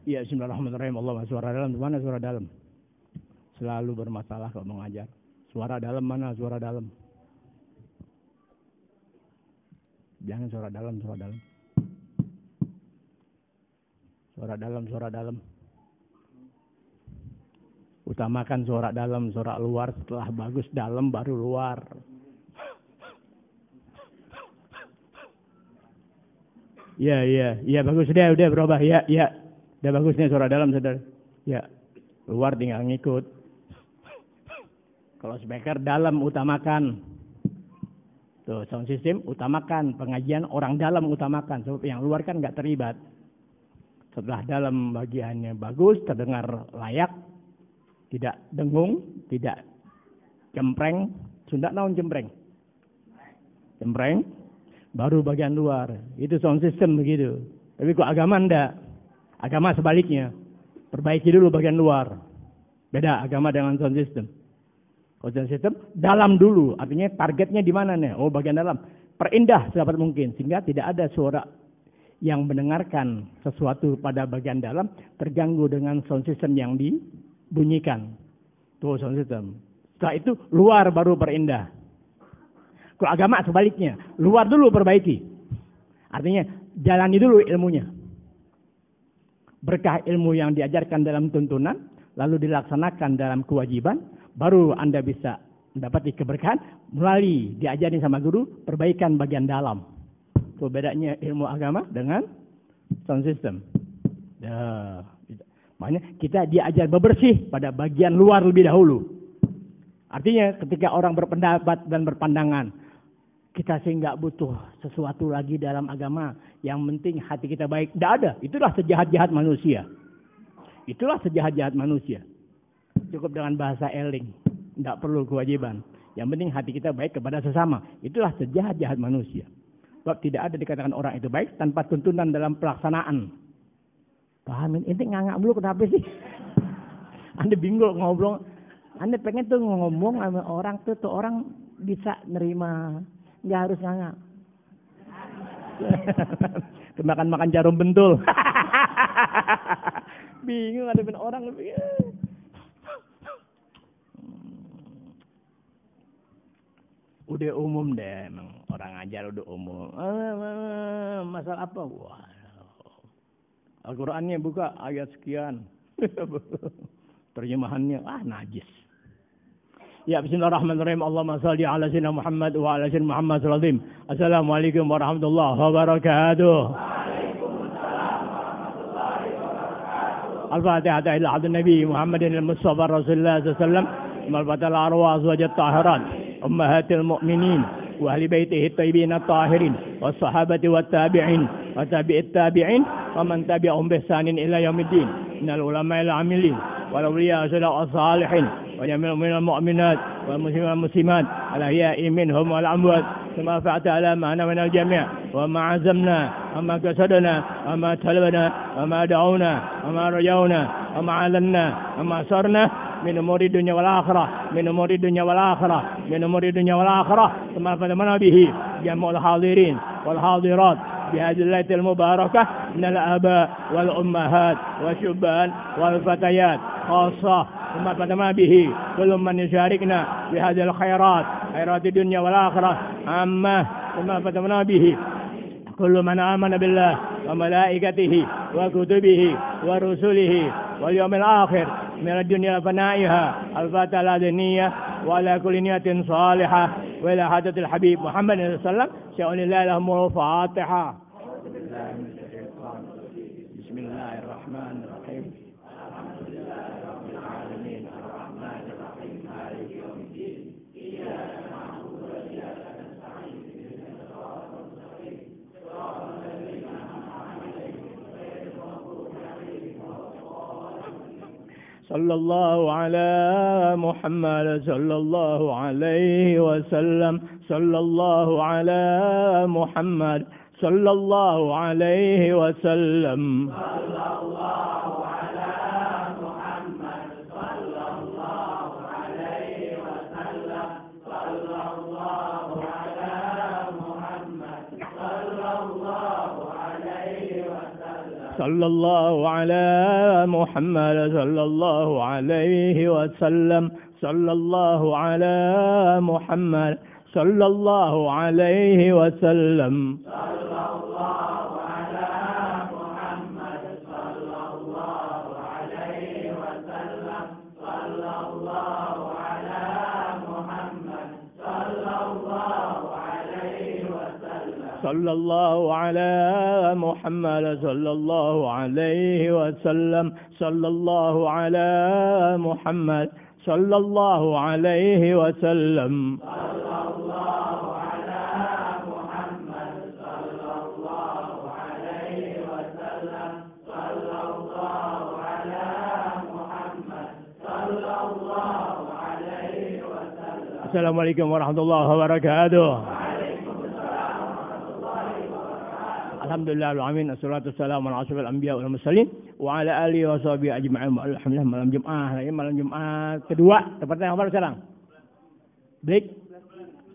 Ya, bismillahirrahmanirrahim. Allah, suara dalam mana suara dalam? Selalu bermasalah kalau mengajar. Suara dalam mana suara dalam? Jangan suara dalam, suara dalam. Suara dalam, suara dalam. Utamakan suara dalam, suara luar. Setelah bagus dalam baru luar. Ya, bagus udah berubah. Ya. Udah bagusnya suara dalam, saudara. Ya, luar tinggal ngikut. Kalau speaker dalam utamakan. Tuh, sound system utamakan. Pengajian orang dalam utamakan. Sebab yang luar kan nggak terlibat. Setelah dalam bagiannya bagus, terdengar layak. Tidak dengung, tidak cempreng. Sunda naon cempreng? Cempreng. Baru bagian luar. Itu sound system begitu. Tapi kok agama enggak. Agama sebaliknya. Perbaiki dulu bagian luar. Beda agama dengan sound system. Kalau sound system dalam dulu. Artinya targetnya di mana nih? Oh, bagian dalam. Perindah sedapat mungkin. Sehingga tidak ada suara yang mendengarkan sesuatu pada bagian dalam terganggu dengan sound system yang dibunyikan. Tuh sound system. Setelah itu luar baru perindah. Kalau agama sebaliknya. Luar dulu perbaiki. Artinya jalani dulu ilmunya. Berkah ilmu yang diajarkan dalam tuntunan, lalu dilaksanakan dalam kewajiban, baru Anda bisa mendapati keberkahan melalui diajari sama guru, perbaikan bagian dalam. Itu bedanya ilmu agama dengan sound system. Makanya kita diajar bebersih pada bagian luar lebih dahulu. Artinya ketika orang berpendapat dan berpandangan, kita sih nggak butuh sesuatu lagi dalam agama. Yang penting hati kita baik. Tidak ada. Itulah sejahat-jahat manusia. Itulah sejahat-jahat manusia. Cukup dengan bahasa eling. Tidak perlu kewajiban. Yang penting hati kita baik kepada sesama. Itulah sejahat-jahat manusia. Sebab tidak ada dikatakan orang itu baik tanpa tuntunan dalam pelaksanaan. Pahamin? Ini ngangak dulu kenapa sih? Anda bingung ngobrol. Anda pengen tuh ngomong sama orang tuh orang bisa nerima. Nggak harus nganga. Makan jarum bentul. Bingung ada orang lebih. Udah umum deh, emang orang ajar udah umum. Masalah apa? Wah. Al-Qur'annya buka ayat sekian. Terjemahannya najis. Ya, bismillahirrahmanirrahim. Allahumma shalli ala sayyidina Muhammad wa ala sayyidina Muhammad sallallahu alaihi wasallam. Assalamualaikum warahmatullahi wabarakatuh. Waalaikumsalam warahmatullahi wabarakatuh. Al-Fatihah ila abdin Nabi Muhammadin al-Mustafa Rasulullah sallallahu alaihi wasallam. Malfatal arwah azwajat tahirat, ummahatil mu'minin wa ahli baitihi at-tayyibin at-tahirin was sahabati wat tabi'in wa tabi'it tabi'in wa man tabi'ahum bi ihsanin ila yaumiddin. Minal ulama'il 'amilin wal awliya as-salihin وجميع من المؤمنات والمسلمين والمسلمات الأحياء منهم والأموات كما فعلت على معنا من الجميع وما عزمنا وما قصدنا وما طلبنا وما دعونا وما رجونا وما علنا وما صرنا من أمور الدنيا والآخرة من أمور الدنيا والآخرة من أمور الدنيا والآخرة كما فتمنا به جميع الحاضرين والحاضرات بهذه الليلة المباركة من الآباء والأمهات والشبان والفتيات خاصة ثم فتما به كل من يشاركنا بهذه الخيرات خيرات الدنيا والآخرة عامة ثم فتما به كل من آمن بالله وملائكته وكتبه ورسله واليوم الآخر من الدنيا فنائها الفاتحة الأذنية وعلى كل نية صالحة وإلى حضرة الحبيب محمد صلى الله عليه وسلم شأن الله لهم الفاتحة. بسم الله الرحمن الرحيم. صلى الله على محمد صلى الله عليه وسلم صلى الله على محمد صلى الله عليه وسلم صلى الله على محمد صلى الله عليه وسلم صلى الله على محمد صلى الله عليه وسلم صلى الله على محمد صلى الله عليه وسلم صلى الله على محمد صلى الله عليه وسلم صلى الله على محمد صلى الله عليه وسلم صلى الله على محمد صلى الله عليه وسلم Assalamualaikum warahmatullahi wabarakatuh. Alhamdulillah alamin assalatu wassalamu ala asyrofil anbiya wal mursalin wa ala alihi wa sahbihi ajma'in. Alhamdulillah malam Jumat kedua, tepatnya apa sekarang? Break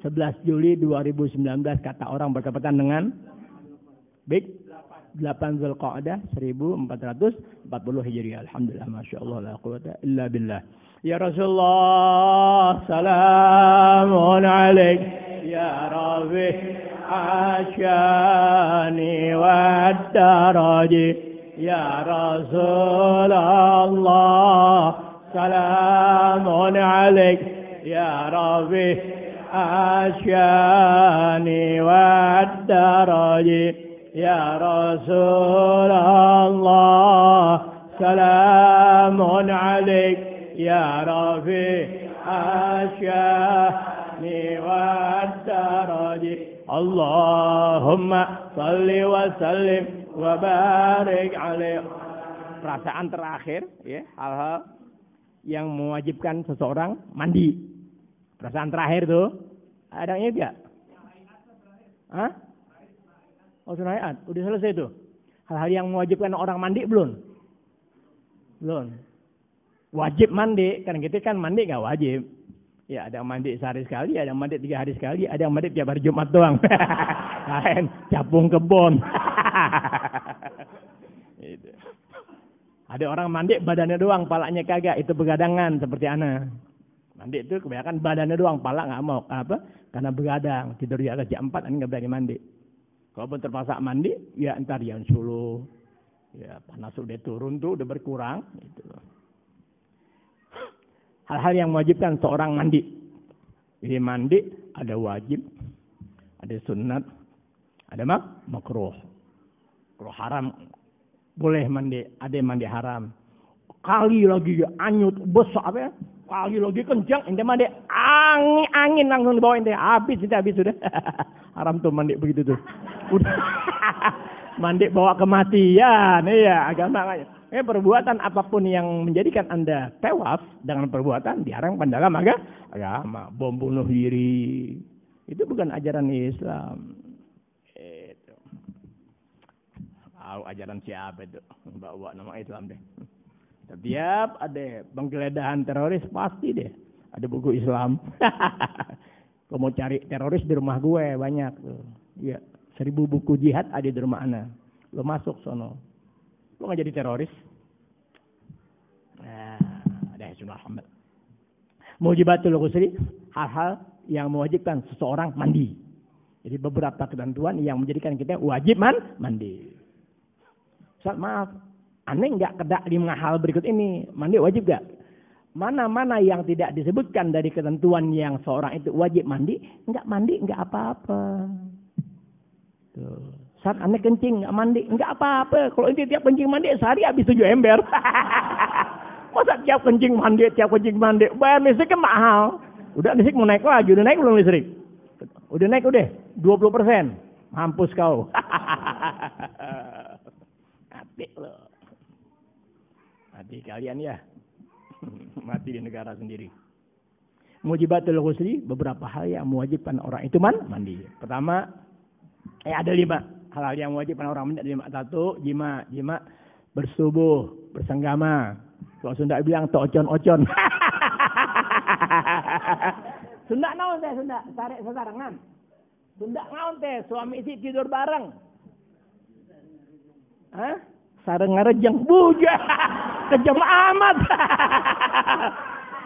11 Juli 2019 kata orang bertepatan dengan break 8 Zulqa'dah 1440 Hijriah. Alhamdulillah masyaallah la quwata illa billah. Ya Rasulullah salamun alaik ya Rabbi عاشاني والدرج يا رسول الله سلام عليك يا ربي عاشاني والدرج يا رسول الله سلام عليك يا ربي عاشاني والدرج Allahumma salli wa sallim wa barik alaih. Perasaan terakhir ya, hal-hal yang mewajibkan seseorang mandi. Perasaan terakhir tuh ada yang enggak? Hah? Oh, sunayat. Udah selesai tuh. Hal-hal yang mewajibkan orang mandi belum? Belum. Wajib mandi, kan kita kan mandi enggak wajib. Ya, ada yang mandi sehari sekali, ada yang mandi 3 hari sekali, ada yang mandi tiap hari Jumat doang. Lain, capung kebon. Gitu. Ada orang mandi badannya doang, palanya kagak, itu begadangan seperti ana. Mandi itu kebanyakan badannya doang, pala nggak mau. Apa? Karena begadang, tidur di atas jam 4, nggak berani mandi. Kalau pun terpaksa mandi, ya entar jam 10. Ya, panas udah turun tuh, udah berkurang. Gitu. Hal-hal yang mewajibkan seorang mandi. Jadi mandi ada wajib, ada sunat, ada makruh. Kalau haram boleh mandi, ada yang mandi haram. Kali lagi anyut besar apa ya? Kali lagi kencang, ente mandi angin langsung dibawa ente habis sudah. Haram tuh mandi begitu tuh. Udah mandi bawa kematian, iya agama aja. Perbuatan apapun yang menjadikan Anda tewas dengan perbuatan diharamkan dalam agama. Bom bunuh diri. Itu bukan ajaran Islam. Itu. Tahu ajaran siapa itu? Bawa nama Islam deh. Setiap ada penggeledahan teroris pasti deh. Ada buku Islam. Kalau mau cari teroris di rumah gue banyak tuh. Ya, 1000 buku jihad ada di rumah Ana. Lo masuk sono. Lo nggak jadi teroris? Nah, ada sunnah Muhammad. Mujibatul ghusli, hal-hal yang mewajibkan seseorang mandi. Jadi beberapa ketentuan yang menjadikan kita wajib mandi. Ustaz, maaf, aneh nggak kedak 5 hal berikut ini. Mandi wajib nggak? Mana-mana yang tidak disebutkan dari ketentuan yang seorang itu wajib mandi, nggak apa-apa. Tuh. Saat aneh kencing nggak mandi, nggak apa-apa. Kalau inti tiap kencing mandi sehari habis 7 ember. Masa tiap kencing mandi, bayar listrik kan mahal. Udah listrik mau naik lagi, udah naik belum listrik? Udah naik 20%. Mampus kau. Mati loh. Mati kalian ya. Mati di negara sendiri. Mujibatul ghusli, beberapa hal yang mewajibkan orang itu mandi. Pertama, ada 5. Hal-hal yang wajibkan orang mandi ada 5. 1, jima, bersubuh, bersenggama. Kalau Sunda bilang ocon-ocon. Sunda naon teh, Sunda tarik sesarengan. Sunda naon teh, suami istri tidur bareng. Hah? Sareng ngarejeng buja. Kejam amat.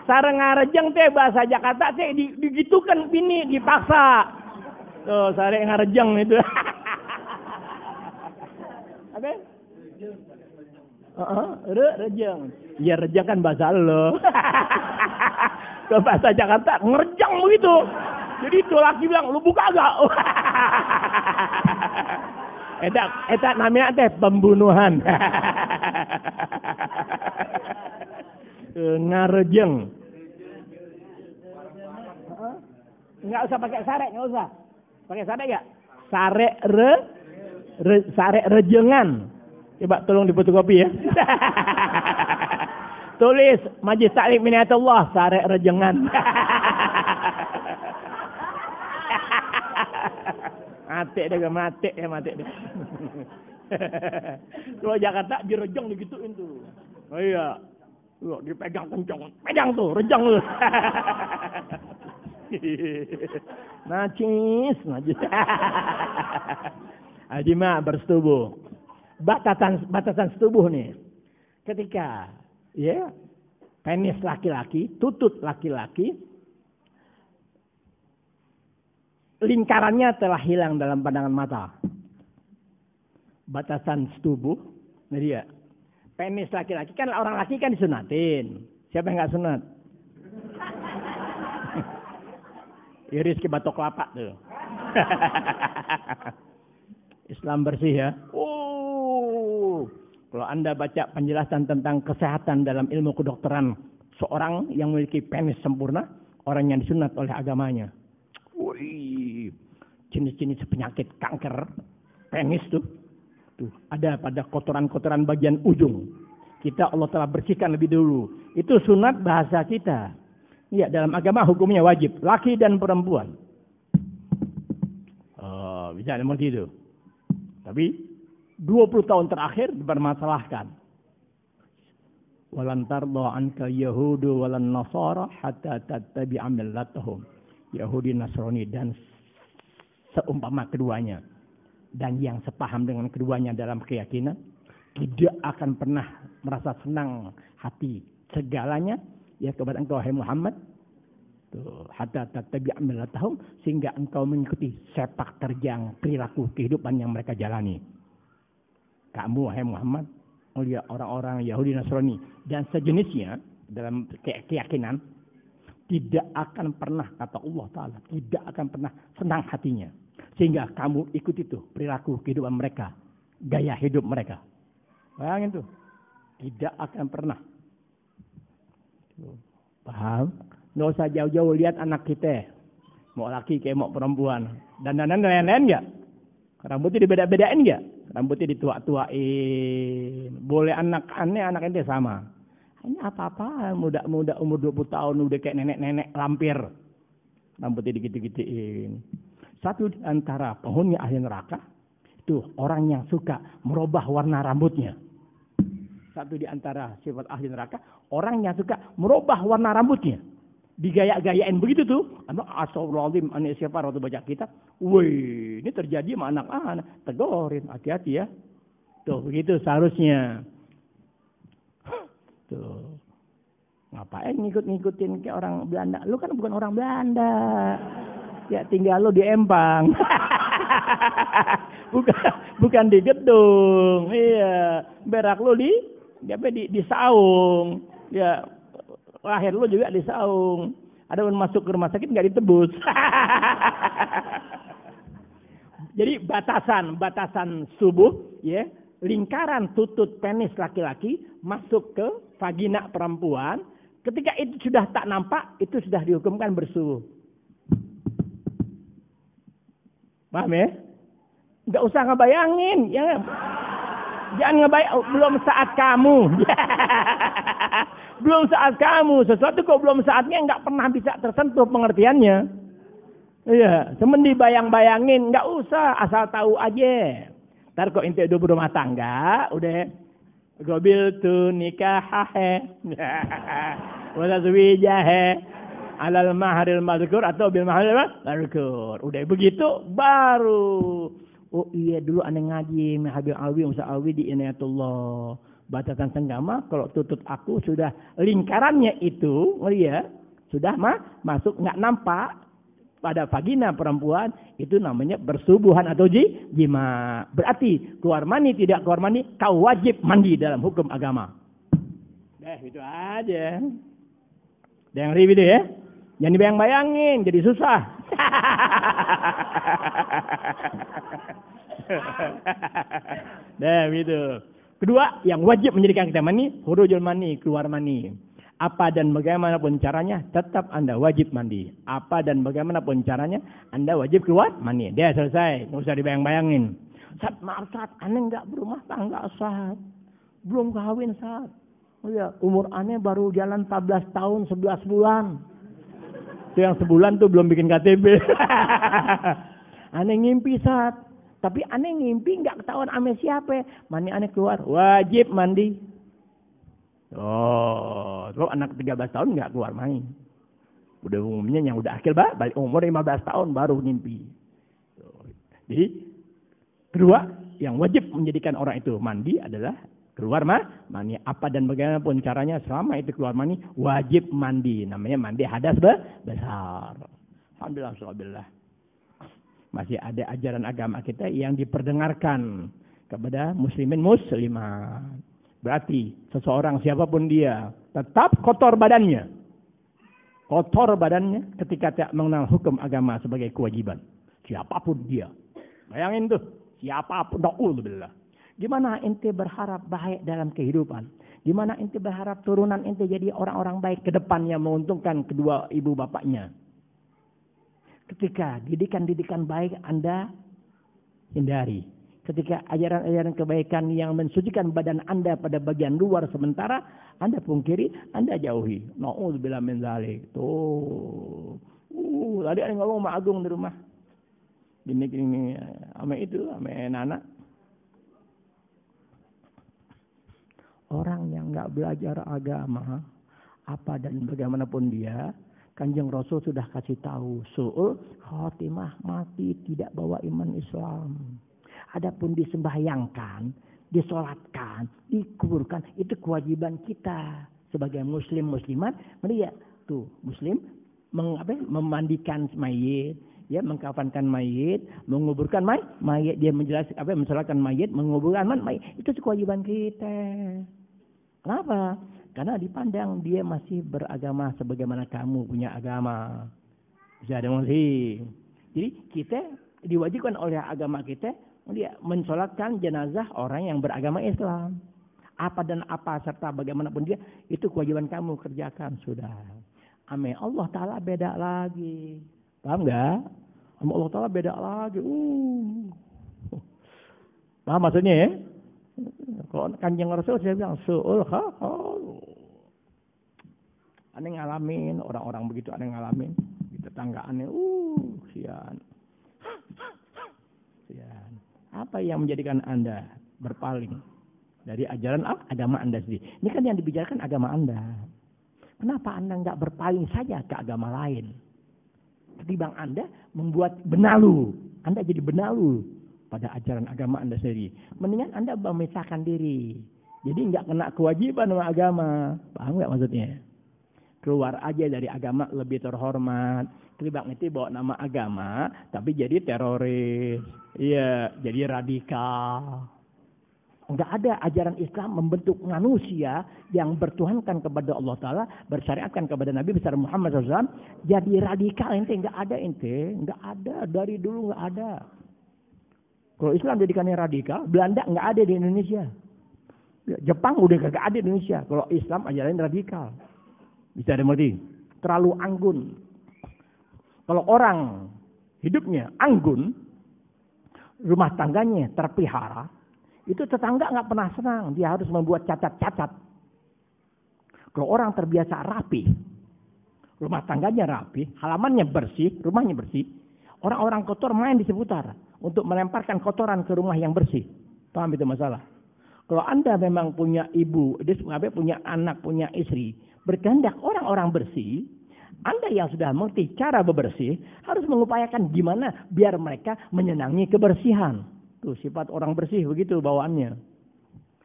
Sareng ngarejeng teh bahasa Jakarta teh digitukan bini dipaksa. Tuh, sareng ngarejeng itu. Apa? Rejeng. Ya rejeng kan bahasa lo. Ke bahasa Jakarta ngerejeng begitu. Jadi itu laki bilang, lu buka agak? Eta namanya teh pembunuhan. Ngarejeng. Nggak usah pakai sare, nggak usah. Pakai sare nggak? Sare rejengan. Coba tolong difotokopi ya. Tulis Majlis Taklim Minatullah sare rejengan. Mati deh. Kalau Jakarta direjeng digituin tuh. Oh iya. Loh, dipegang kencang. Pegang tuh, rejeng lu. Najis. Ajima bersetubuh. Batasan setubuh nih. Ketika penis laki-laki, tutut laki-laki, lingkarannya telah hilang dalam pandangan mata. Batasan setubuh, jadi ya. Penis laki-laki kan orang laki kan disunatin. Siapa yang nggak sunat? Iris ke batok kelapa tuh. Islam bersih ya. Kalau Anda baca penjelasan tentang kesehatan dalam ilmu kedokteran, seorang yang memiliki penis sempurna, orang yang disunat oleh agamanya. Jenis-jenis penyakit kanker penis tuh ada pada kotoran-kotoran bagian ujung. Kita Allah telah bersihkan lebih dulu. Itu sunat bahasa kita. Ya, dalam agama hukumnya wajib, laki dan perempuan. Bisa seperti itu. Tapi 20 tahun terakhir dipermasalahkan. Walan tarda anka yahudu walan nasara hatta tattabi'a millatahum. Yahudi, Nasrani dan seumpama keduanya. Dan yang sepaham dengan keduanya dalam keyakinan tidak akan pernah merasa senang hati segalanya ya kepada engkau hai Muhammad. Hatta tattabi'a millatahum, sehingga engkau mengikuti sepak terjang perilaku kehidupan yang mereka jalani. Kamu hai Muhammad melihat orang-orang Yahudi, Nasrani dan sejenisnya dalam keyakinan tidak akan pernah, kata Allah Ta'ala, tidak akan pernah senang hatinya. Sehingga kamu ikut itu perilaku kehidupan mereka, gaya hidup mereka. Bayangin tuh, tidak akan pernah. Paham? Nggak usah jauh-jauh lihat anak kita, mau laki kayak mau perempuan, dan lain-lain nggak? Rambutnya dibeda-bedain nggak? Rambutnya ditua-tuain. Boleh anak aneh, anak ente sama. Ini apa-apa, muda-muda umur 20 tahun udah kayak nenek-nenek lampir. Rambutnya digitu-gituin. Satu di antara penghuni ahli neraka itu orang yang suka merubah warna rambutnya. Satu di antara sifat ahli neraka orang yang suka merubah warna rambutnya. Digaya-gayain begitu tuh. Astagfirullahaladzim, aneh siapa waktu baca kitab. Wih, ini terjadi sama anak-anak. Tegurin, hati-hati ya. Tuh, begitu seharusnya. Tuh. Ngapain ngikut-ngikutin kayak orang Belanda? Lu kan bukan orang Belanda. Ya tinggal lu di Empang. bukan di gedung. Iya, berak lu di Saung. Ya, lahir lu juga di Saung. Ada yang masuk ke rumah sakit nggak ditebus. Jadi batasan subuh, ya, lingkaran tutut penis laki-laki masuk ke vagina perempuan. Ketika itu sudah tak nampak, itu sudah dihukumkan bersubuh. Paham ya? Nggak usah ngebayangin, ya. Jangan ngebayang, belum saat kamu. Belum saat kamu. Sesuatu kok belum saatnya nggak pernah bisa tersentuh pengertiannya. Iya, semen dibayang-bayangin, nggak usah, asal tahu aja. Ntar kok inti hidup rumah tangga, udah gobil tu nikah wala zuwijahe alal maharil madhkur atau bil maharil madhkur. Udah begitu baru Oh iya dulu ane ngaji Habib Alwi, Ustaz Alwi di Inayatullah. Batasan Tenggama kalau tutut aku sudah lingkarannya itu, ya, sudah masuk nggak nampak pada vagina perempuan, itu namanya bersubuhan atau jima. Berarti keluar mani tidak keluar mani, kau wajib mandi dalam hukum agama. Itu aja. Yang ribet ya. Jangan dibayang-bayangin, jadi susah. Gitu. Kedua, yang wajib menjadikan kita mani, khurujul mani, keluar mani. Apa dan bagaimanapun caranya, tetap Anda wajib mandi. Apa dan bagaimanapun caranya, Anda wajib keluar mani. Dia selesai, nggak usah dibayang-bayangin. Saat maaf, saat aneh nggak berumah tangga, saat belum kawin, saat. Oh ya, umur aneh baru jalan 14 tahun 11 bulan. Itu yang sebulan tuh belum bikin KTP. Aneh ngimpi, saat. Tapi aneh ngimpi nggak ketahuan ame siapa. Mani aneh keluar, wajib mandi. Oh, kalau anak 13 tahun nggak keluar mani. Udah umumnya yang udah akil balik umur 15 tahun baru ngimpi. Jadi kedua yang wajib menjadikan orang itu mandi adalah keluar mani. Apa dan bagaimanapun caranya selama itu keluar mani wajib mandi. Namanya mandi hadas besar. Alhamdulillah. Masih ada ajaran agama kita yang diperdengarkan kepada muslimin muslimah. Berarti seseorang siapapun dia tetap kotor badannya. Kotor badannya ketika tidak mengenal hukum agama sebagai kewajiban. Siapapun dia. Bayangin tuh. Siapapun. Na'udzubillah. Gimana ente berharap baik dalam kehidupan? Gimana ente berharap turunan ente jadi orang-orang baik ke depan yang menguntungkan kedua ibu bapaknya? Ketika didikan-didikan baik Anda hindari. Ketika ajaran-ajaran kebaikan yang mensucikan badan Anda pada bagian luar sementara Anda pungkiri, Anda jauhi. Na'udzubillah min dzalik. Tuh. Tadi ada ngomong sama Agung di rumah. Gini ame itu, ame Nana. Orang yang nggak belajar agama, apa dan bagaimanapun dia, Kanjeng Rasul sudah kasih tahu, su'ul khotimah, mati tidak bawa iman Islam. Adapun disembahyangkan, disolatkan, dikuburkan, itu kewajiban kita sebagai muslim muslimat. Melihat tuh muslim memandikan mayit, ya mengkafankan mayit, menguburkan mayit, dia menjelaskan mensolatkan mayit, menguburkan mayit, itu kewajiban kita. Kenapa? Karena dipandang dia masih beragama sebagaimana kamu punya agama. Bisa ada muslim. Jadi kita diwajibkan oleh agama kita dia mensolatkan jenazah orang yang beragama Islam. Apa dan apa serta bagaimanapun dia, itu kewajiban kamu kerjakan sudah. Amin. Allah Ta'ala beda lagi. Paham nggak? Allah Ta'ala beda lagi. Paham maksudnya ya? Kalau Kanjeng Rasul saya bilang su'ul aneh ngalamin, orang-orang begitu aneh ngalamin. Di tetangga aneh, sian. Apa yang menjadikan Anda berpaling dari ajaran agama Anda sendiri? Ini kan yang dibicarakan agama Anda. Kenapa Anda nggak berpaling saja ke agama lain? Ketimbang Anda membuat benalu. Anda jadi benalu pada ajaran agama Anda sendiri. Mendingan Anda memisahkan diri. Jadi nggak kena kewajiban sama agama. Paham nggak maksudnya? Keluar aja dari agama lebih terhormat. Ketimbang itu bawa nama agama, tapi jadi teroris. Iya, jadi radikal. Enggak ada ajaran Islam membentuk manusia yang bertuhankan kepada Allah Ta'ala, bersyariatkan kepada Nabi besar Muhammad SAW. Jadi radikal ente, enggak ada ente. Enggak ada, dari dulu enggak ada. Kalau Islam jadikannya radikal, Belanda enggak ada di Indonesia. Jepang udah enggak ada di Indonesia. Kalau Islam ajaran radikal. Bisa dimengerti? Terlalu anggun. Kalau orang hidupnya anggun, rumah tangganya terpelihara, itu tetangga nggak pernah senang. Dia harus membuat cacat-cacat. Kalau orang terbiasa rapi, rumah tangganya rapi, halamannya bersih, rumahnya bersih, orang-orang kotor main di seputar untuk melemparkan kotoran ke rumah yang bersih. Paham itu masalah? Kalau Anda memang punya ibu, punya anak, punya istri, berkehendak orang-orang bersih, Anda yang sudah mengerti cara bebersih, harus mengupayakan gimana biar mereka menyenangi kebersihan. Tuh sifat orang bersih begitu bawaannya.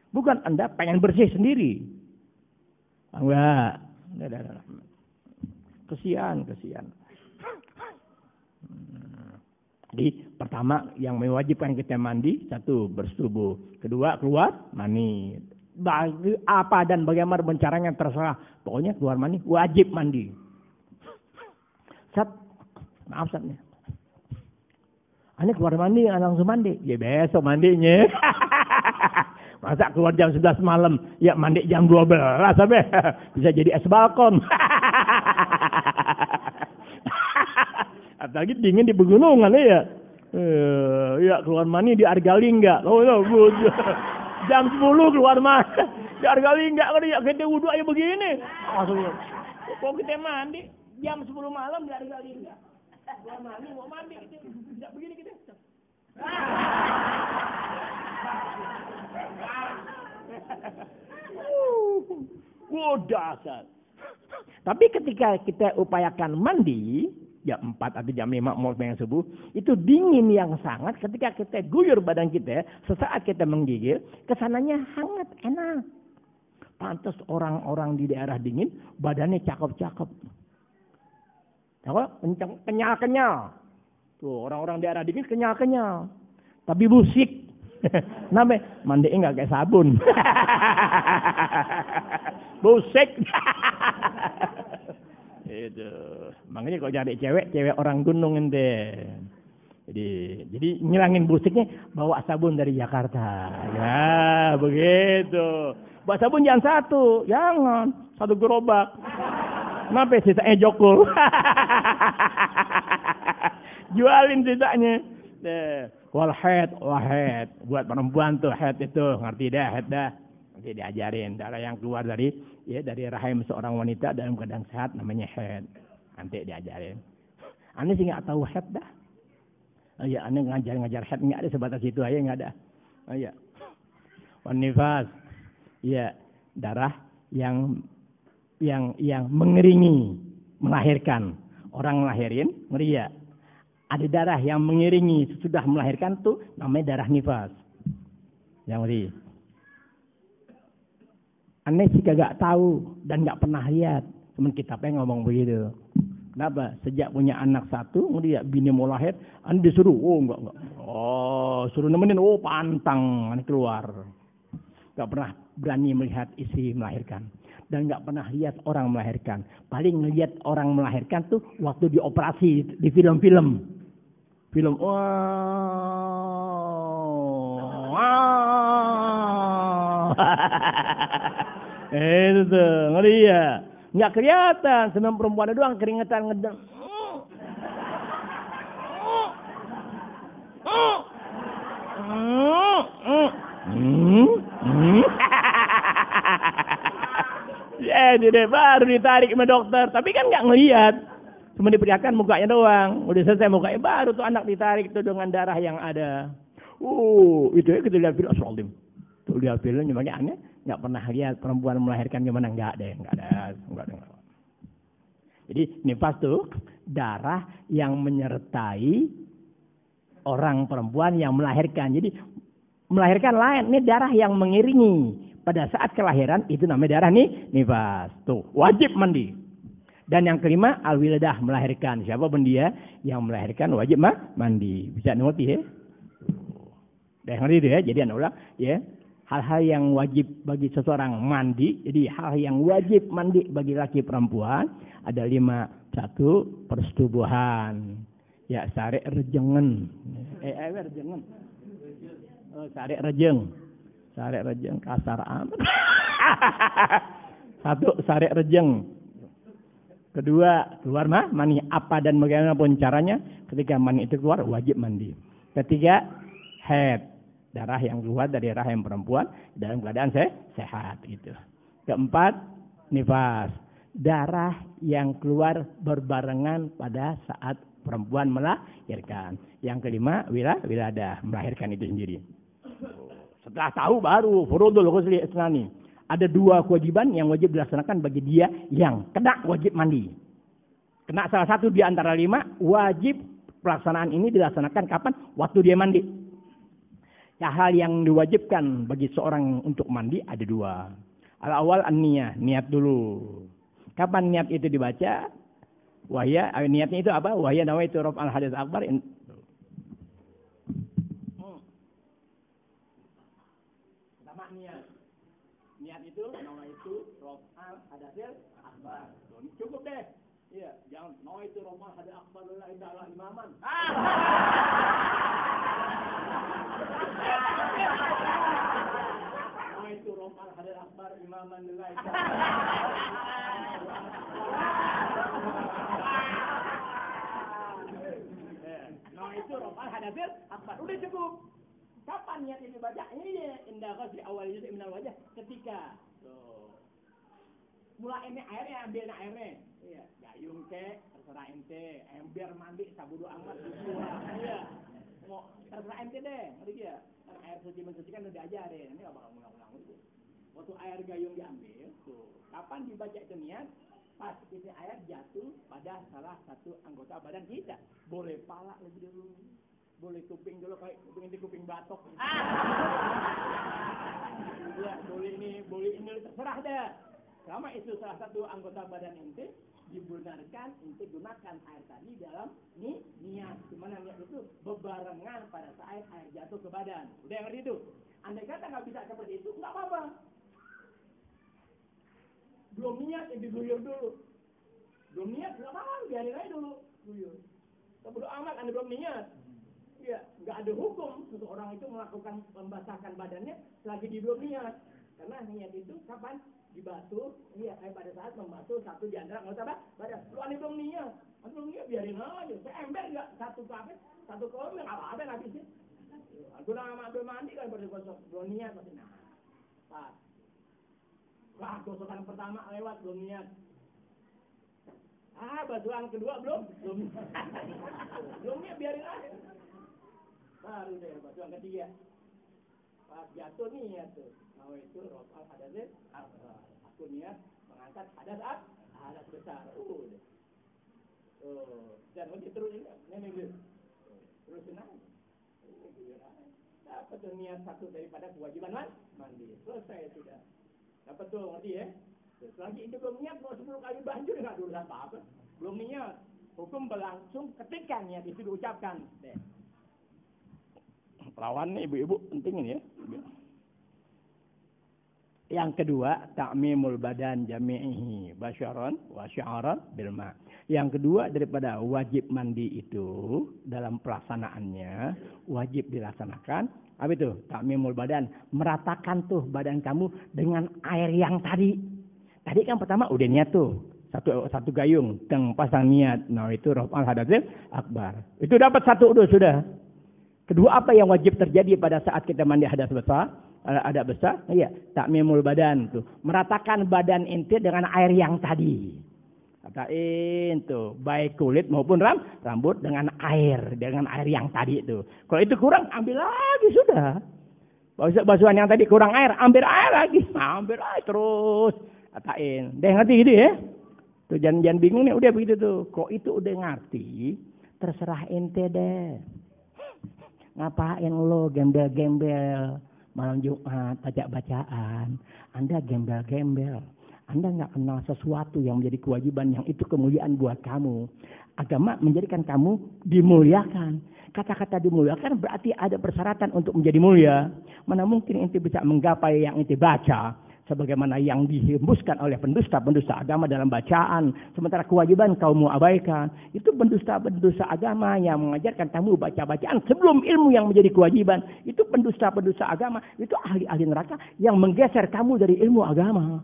Bukan Anda pengen bersih sendiri. Enggak. Kesian. Jadi pertama yang mewajibkan kita mandi, satu bersetubuh, kedua keluar mani. Apa dan bagaimana caranya terserah. Pokoknya keluar mani, wajib mandi. Maaf Satnya. Ane keluar mandi, langsung mandi. Ya besok mandinya. Masa keluar jam 11 malam, ya mandi jam 12 sampai bisa jadi es balkon. Apalagi dingin di pegunungan ya. Ya keluar mandi di Argalingga. Jam 10 keluar mandi di Argalingga kan ya kita wudu aja begini. Langsung kok kita mandi jam 10 malam di Argalingga. Keluar mandi mau mandi kita tidak begini kita. Dasar. Tapi ketika kita upayakan mandi jam 4 atau jam 5 mau yang subuh, itu dingin yang sangat. Ketika kita guyur badan kita, sesaat kita menggigil, kesananya hangat, enak. Pantas orang-orang di daerah dingin, badannya cakep-cakep. Kenyal-kenyal. Tuh orang-orang daerah dingin kenyal-kenyal. Tapi busik. Namanya mandinya nggak kayak sabun. Busik. Itu. Makanya kalau cari cewek orang gunung ente. Jadi ngilangin busiknya bawa sabun dari Jakarta. Ya, begitu. Bawa sabun jangan satu, jangan satu gerobak. Kenapa sisanya jokul? Jualin sisanya. Wal head. Buat perempuan tuh head itu, ngerti dah head dah. Nanti diajarin darah yang keluar dari rahim seorang wanita dalam keadaan sehat namanya head. Nanti diajarin. Aneh sih nggak tahu head dah. Oh ya, aneh ngajar head nggak ada sebatas itu aja nggak ada. Oh ya. Nifas. Ya, darah yang mengeringi melahirkan. Orang melahirin, ngeri ya. Ada darah yang mengiringi sudah melahirkan tuh namanya darah nifas. Yang ngeri. Aneh sih kagak tahu dan nggak pernah lihat. Cuman kitabnya ngomong begitu. Kenapa? Sejak punya anak satu, ngeri ya, bini mau lahir, aneh disuruh, enggak. Suruh nemenin, pantang, aneh keluar. Nggak pernah berani melihat istri melahirkan. Dan nggak pernah lihat orang melahirkan. Paling ngelihat orang melahirkan tuh waktu dioperasi di film-film. Film, itu tuh, ngeri ya. Nggak kelihatan, senang perempuan doang keringetan ngedeng. Jadi baru ditarik sama dokter, tapi kan nggak ngelihat, cuma diperlihatkan mukanya doang. Udah selesai mukanya, baru tuh anak ditarik tuh dengan darah yang ada. Itu ya kita lihat film Asrolim. Tuh lihat filmnya makanya aneh, nggak pernah lihat perempuan melahirkan gimana, nggak ada. Jadi nifas tuh darah yang menyertai orang perempuan yang melahirkan. Jadi melahirkan lain, ini darah yang mengiringi. Pada saat kelahiran itu namanya darah nifas. Tuh, wajib mandi. Dan yang kelima, al-wiladah, melahirkan. Siapa pun dia yang melahirkan wajib mandi. Bisa ngerti ya? Udah ngerti itu ya? Jadi ulang ya. Hal-hal yang wajib bagi seseorang mandi. Jadi hal yang wajib mandi bagi laki perempuan ada 5. 1, persetubuhan. Ya, sarek rejengen. Rejengen. Sarek rejeng. Sarek rejeng kasar amat. 1, sarek rejeng. Kedua, keluar mani. Apa dan bagaimanapun caranya, ketika mani itu keluar wajib mandi. Ketiga, head. Darah yang keluar dari rahim perempuan dalam keadaan sehat gitu. Keempat, nifas. Darah yang keluar berbarengan pada saat perempuan melahirkan. Yang kelima, wiladah, melahirkan itu sendiri. Setelah tahu baru furudul ghusli isnani. Ada 2 kewajiban yang wajib dilaksanakan bagi dia yang kena wajib mandi. Kena salah satu di antara 5, wajib pelaksanaan ini dilaksanakan kapan? Waktu dia mandi. hal yang diwajibkan bagi seorang untuk mandi ada dua. Al-awal an-niyah, niat dulu. Kapan niat itu dibaca? Wahya, niatnya itu apa? Wahya nawaitu raf'al hadats akbar. Pertama niat. Niat itu nawaitu raf'al hadats akbar. Cukup deh. Iya, jangan nawaitu raf'al hadats akbar lillahi ta'ala imaman. Nawaitu raf'al hadats akbar imaman lillahi ta'ala. Nah itu raf'al hadatsir akbar. Udah cukup. Kapan niat ini baca? Ini indah qasdi awal juz' minal wajh ketika mulai ini airnya, ambil airnya. Iya, gayung ke terserah ente, ember mandi sabudu amat gitu. Iya. Mau terserah ente deh, ngerti ya? Kan air suci mensucikan udah diajarin. Ini enggak bakal ngulang-ulang itu. Waktu air gayung diambil, tuh. Kapan dibaca itu niat? Pas ini air jatuh pada salah satu anggota badan kita. Boleh pala lebih dulu. Boleh kuping dulu, kayak kuping batok. Ya, boleh ini terserah deh. Selama itu salah satu anggota badan ente, dibenarkan ente gunakan air tadi dalam niat. Dimana niat itu bebarengan pada saat air jatuh ke badan. Udah yang ngerti itu? Andai kata nggak bisa seperti itu, nggak apa-apa. Belum niat, diguyur dulu. Belum niat, nggak apa-apa, biarin aja dulu. Guyur. Bodo amat, Anda belum niat. Ya, nggak ada hukum seseorang itu melakukan membasahkan badannya selagi di belum niat. Karena niat itu kapan? Dibasuh, iya, pada saat membasuh satu di antara anggota badan. Lu Anda belum niat. Anda belum niat, biarin aja. Seember nggak satu kafe, satu kolom, nggak apa-apa ngabisin. Aku udah ambil mandi kan bergosok, belum niat masih pas. Wah, gosokan pertama lewat belum niat. Basuhan kedua belum niat, biarin aja. Baru deh basuhan ketiga. Pas jatuh niat tuh. Nah itu raf'al hadatsir akbar. Aku niat mengangkat hadas besar. Udah. Dan nanti terusin ini terusin aja. Dapat tuh niat satu daripada kewajiban mandi. Selesai sudah. Dapat tuh ngerti ya? Selagi itu belum niat mau 10 kali banjir nggak dulu apa-apa. Belum niat. Hukum berlangsung ketika niat itu diucapkan. Deh. Lawan nih ibu-ibu penting ini ya. Yang kedua, ta'mimul badan jami'ihi basyaran wa sya'aran bil ma'. Yang kedua daripada wajib mandi itu dalam pelaksanaannya wajib dilaksanakan. Apa itu? Ta'mimul badan, meratakan tuh badan kamu dengan air yang tadi. Tadi kan pertama udah niat tuh. Satu gayung, teng pasang niat. Nah itu raf'al hadatsir akbar. Itu dapat satu udah sudah. Kedua apa yang wajib terjadi pada saat kita mandi hadas besar? Ada besar, iya, ta'mimul badan tuh. Meratakan badan inti dengan air yang tadi. Katain tuh, baik kulit maupun rambut dengan air yang tadi itu. Kalau itu kurang, ambil lagi sudah. Basuhan yang tadi kurang air, ambil air lagi, ambil air terus. Katain, deh ngerti gitu ya? Tuh jangan bingung nih, udah begitu tuh. Kok itu udah ngerti, terserah ente deh. Ngapain lo gembel-gembel malam Jumat baca-bacaan? Anda gembel-gembel. Anda nggak kenal sesuatu yang menjadi kewajiban yang itu kemuliaan buat kamu. Agama menjadikan kamu dimuliakan. Kata-kata dimuliakan berarti ada persyaratan untuk menjadi mulia. Mana mungkin ente bisa menggapai yang ente baca sebagaimana yang dihembuskan oleh pendusta-pendusta agama dalam bacaan, sementara kewajiban kaum abaikan. Itu pendusta-pendusta agama yang mengajarkan kamu baca-bacaan sebelum ilmu yang menjadi kewajiban. Itu pendusta-pendusta agama, itu ahli-ahli neraka yang menggeser kamu dari ilmu agama.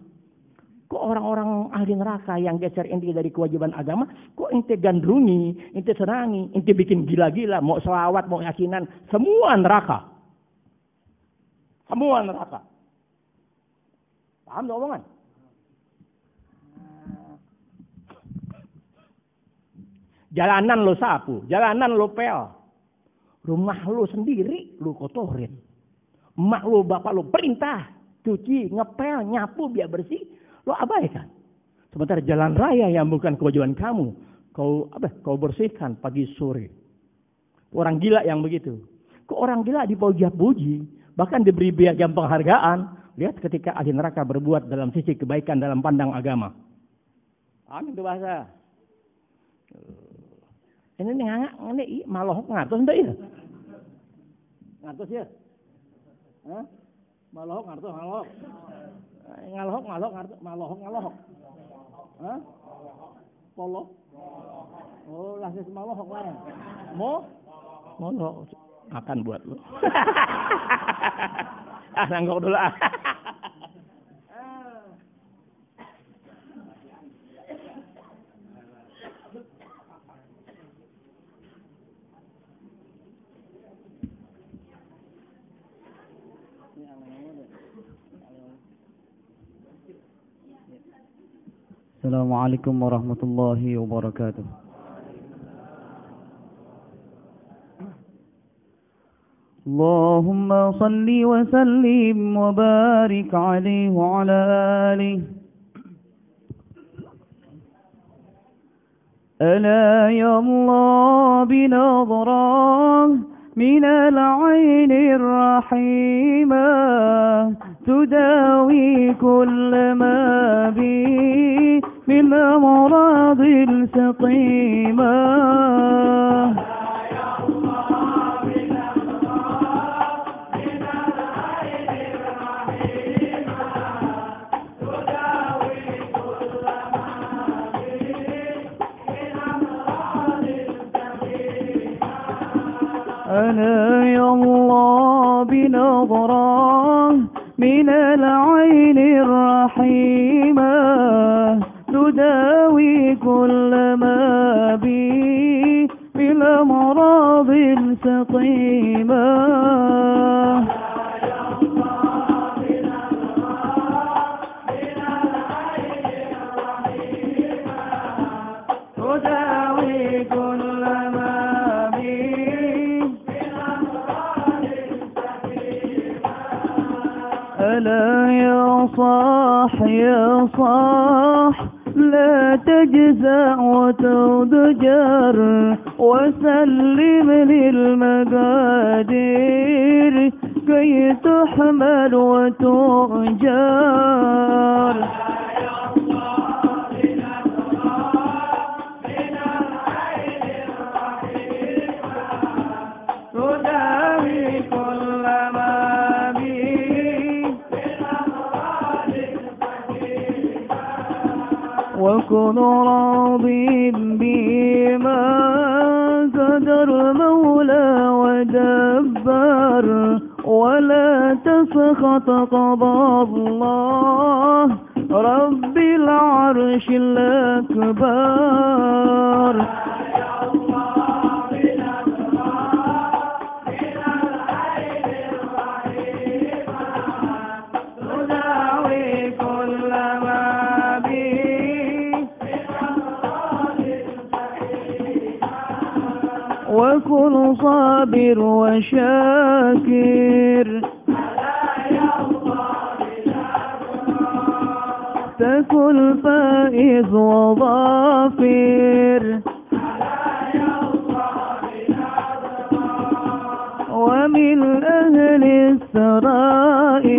Kok orang-orang ahli neraka yang geser ente dari kewajiban agama, kok ente gandrungi, ente serangi, ente bikin gila-gila, mau selawat, mau yasinan, semua neraka. Semua neraka. Paham tak omongan? Jalanan lo sapu, jalanan lo pel. Rumah lo sendiri lo kotorin. Emak lo, bapak lo perintah cuci, ngepel, nyapu biar bersih, lo abaikan. Sementara jalan raya yang bukan kewajiban kamu, kau bersihkan pagi sore. Orang gila yang begitu. Kok orang gila dipuji-puji, bahkan diberi piagam penghargaan. Lihat ketika ahli neraka berbuat dalam sisi kebaikan dalam pandang agama. Amin itu bahasa. Ini malohok ngatos enggak ya? Ngatos ya? Hah? Malohok ngatos malohok. Malohok. Hah? Polo. Oh, lah malohok lah. Malohok akan buat lu. Nanggok dulu ah. Assalamualaikum warahmatullahi wabarakatuh. Allahumma salli wa sallim wa barik alaihi wa ala alihi. ألا يا الله بنظرة من العين الرحيمة تداوي كل ما بي من أمراض السقيمة. ألا يا الله بنظرة من العين الرحيمة تداوي كل ما بي من أمراض سقيمة. ألا يا صاح يا صاح لا تجزع وتضجر وسلم للمقادير كي تحمل وتؤجر. وكن راضي بما قدر مولى ودبر ولا تسخط قضاء الله رب العرش الأكبر. وكن صابر وشاكر تكن فائز وظافر ومن أهل السرائر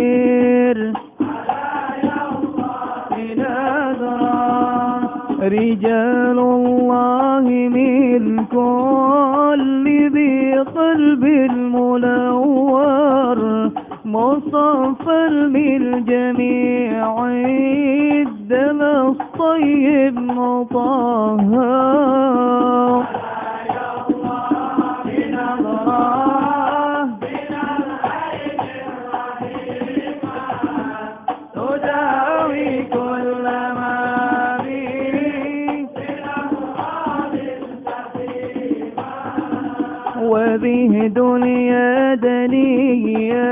رجال الله من كل ذي قلب المنور مصطفى للجميع الدم الطيب مطهر. وذه دنيا دنيا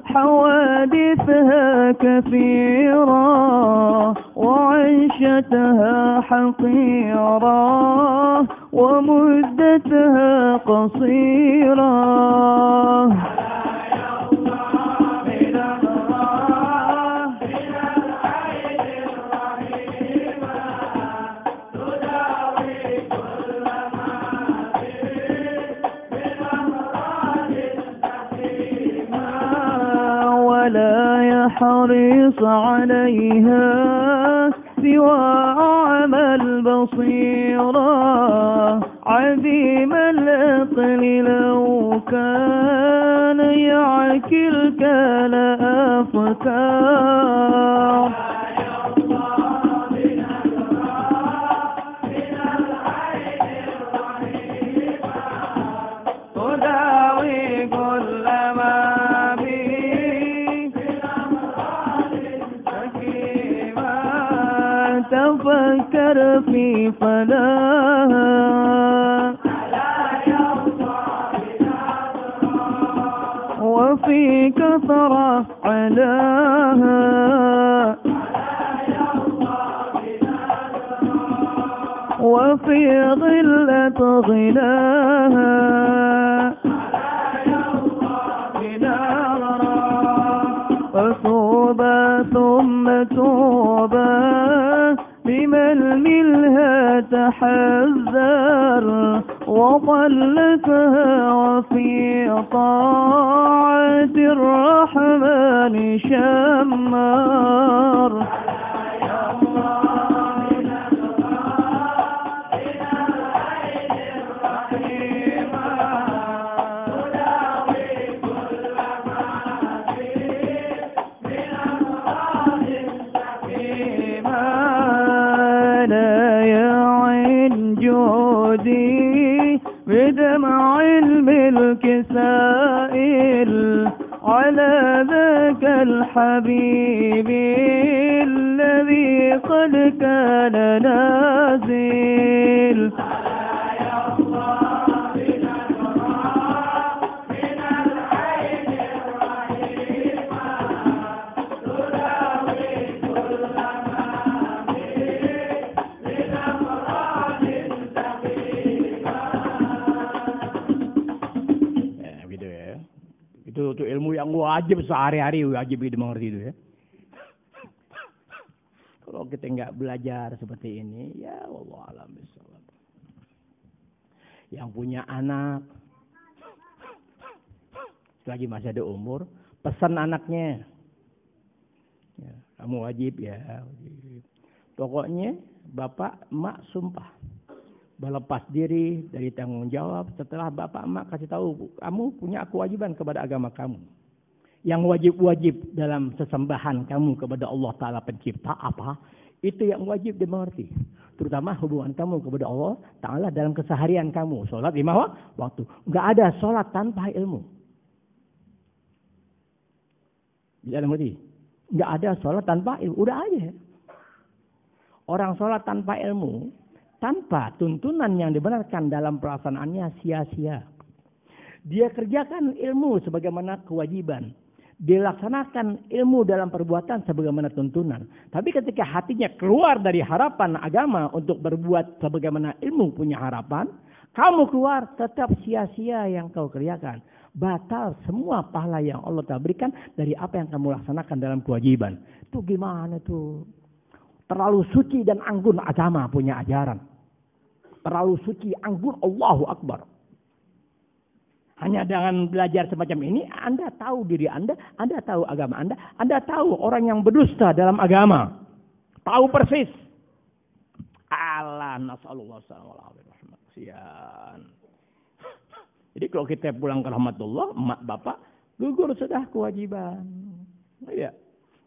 حوادثها كثيرة وعيشتها حقيرة ومدتها قصيرة. يحرص عليها سوى أعمى البصيرة عديم العقل لو كان يعقل كان أفكار تفكر في فلاها وفي كثرة علاها وفي ظلة غلاها فطوبى ثم توبى لمن منها تحذر وضلتها وفي طاعة الرحمن شمر بدمع الملك سائل على ذاك الحبيب الذي قد كان نازل Itu ilmu yang wajib sehari-hari wajib dimengerti itu ya. Kalau kita nggak belajar seperti ini, ya wallahu a'lam bishawab. Yang punya anak, lagi masih ada umur, pesan anaknya, ya, kamu wajib ya. Wajib. Pokoknya bapak emak sumpah berlepas diri dari tanggung jawab setelah bapak emak kasih tahu kamu punya kewajiban kepada agama kamu. Yang wajib-wajib dalam sesembahan kamu kepada Allah Ta'ala pencipta apa? Itu yang wajib dimengerti. Terutama hubungan kamu kepada Allah Ta'ala dalam keseharian kamu. Sholat 5 waktu. Nggak ada sholat tanpa ilmu. Bisa dimengerti? Nggak ada sholat tanpa ilmu. Udah aja. Orang sholat tanpa ilmu, tanpa tuntunan yang dibenarkan dalam pelaksanaannya sia-sia. Dia kerjakan ilmu sebagaimana kewajiban. Dilaksanakan ilmu dalam perbuatan sebagaimana tuntunan. Tapi ketika hatinya keluar dari harapan agama untuk berbuat sebagaimana ilmu punya harapan, kamu keluar tetap sia-sia yang kau kerjakan. Batal semua pahala yang Allah telah berikan dari apa yang kamu laksanakan dalam kewajiban. Itu gimana tuh? Terlalu suci dan anggun agama punya ajaran. Terlalu suci, anggun, Allahu Akbar. Hanya dengan belajar semacam ini, Anda tahu diri Anda tahu agama Anda tahu orang yang berdusta dalam agama. Tahu persis. Allah nasallallahu alaihi wasallam. Jadi kalau kita pulang ke rahmatullah, emak bapak gugur sudah kewajiban. Ya.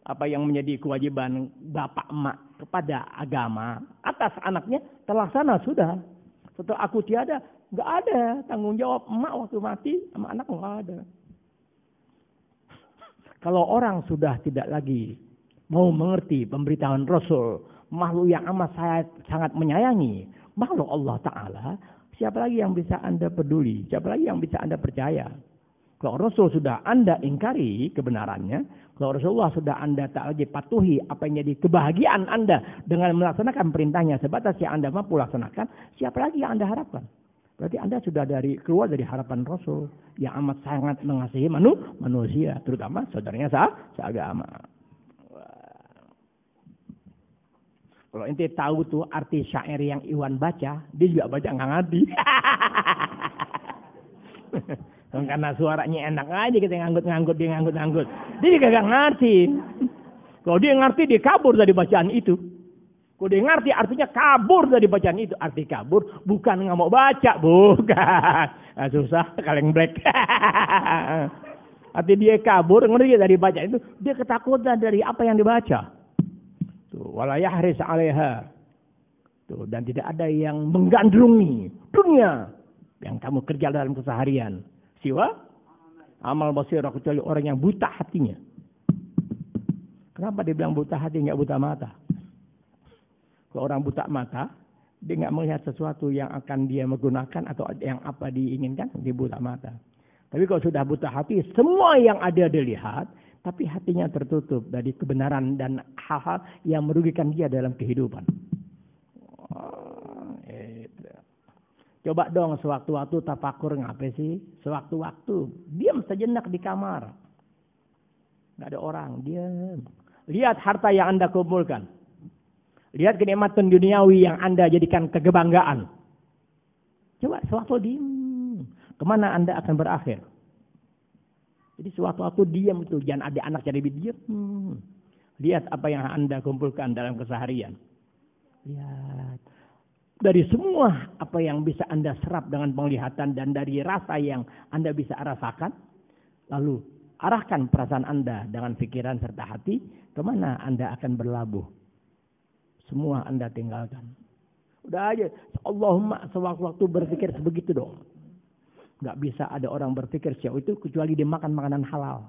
Apa yang menjadi kewajiban bapak emak kepada agama atas anaknya terlaksana sudah. Setelah aku tiada, nggak ada tanggung jawab emak waktu mati sama anak nggak ada. Kalau orang sudah tidak lagi mau mengerti pemberitahuan Rasul, makhluk yang amat sangat menyayangi, makhluk Allah Ta'ala, siapa lagi yang bisa Anda peduli? Siapa lagi yang bisa Anda percaya? Kalau Rasul sudah Anda ingkari kebenarannya, kalau Rasulullah sudah Anda tak lagi patuhi apa yang jadi kebahagiaan Anda dengan melaksanakan perintahnya sebatas yang Anda mampu laksanakan, siapa lagi yang Anda harapkan? Berarti Anda sudah keluar dari harapan Rasul yang amat sangat mengasihi manusia, terutama saudaranya seagama. Kalau ente tahu tuh arti syair yang Iwan baca, dia juga baca nggak ngerti. Karena suaranya enak aja kita nganggut-nganggut, dia nganggut-nganggut. Dia kagak ngerti. Kalau dia ngerti, dia kabur dari bacaan itu. Kalau dia ngerti artinya kabur dari bacaan itu. Arti kabur bukan nggak mau baca, bukan. Nah, susah kaleng black. Arti dia kabur ngerti dari bacaan itu. Dia ketakutan dari apa yang dibaca. Tuh, wala yahris 'alaiha. Tuh, dan tidak ada yang menggandrungi dunia yang kamu kerja dalam keseharian. Siwa amal basirah, kecuali orang yang buta hatinya. Kenapa dia bilang buta hati, nggak buta mata? Kalau orang buta mata, dia nggak melihat sesuatu yang akan dia menggunakan atau yang apa diinginkan, dia buta mata. Tapi kalau sudah buta hati, semua yang ada dilihat, tapi hatinya tertutup dari kebenaran dan hal-hal yang merugikan dia dalam kehidupan. Coba dong sewaktu-waktu tafakur, ngapain sih? Sewaktu-waktu diam sejenak di kamar. Nggak ada orang, diam. Lihat harta yang Anda kumpulkan. Lihat kenikmatan duniawi yang Anda jadikan kebanggaan. Coba sewaktu diam. Kemana Anda akan berakhir? Jadi sewaktu-waktu diam itu. Jangan ada anak jadi diam. Lihat apa yang Anda kumpulkan dalam keseharian. Lihat. Dari semua apa yang bisa Anda serap dengan penglihatan dan dari rasa yang Anda bisa rasakan. Lalu arahkan perasaan Anda dengan pikiran serta hati. Kemana Anda akan berlabuh. Semua Anda tinggalkan. Udah aja. Allahumma sewaktu-waktu berpikir sebegitu dong. Gak bisa ada orang berpikir sejauh itu kecuali dia makan makanan halal.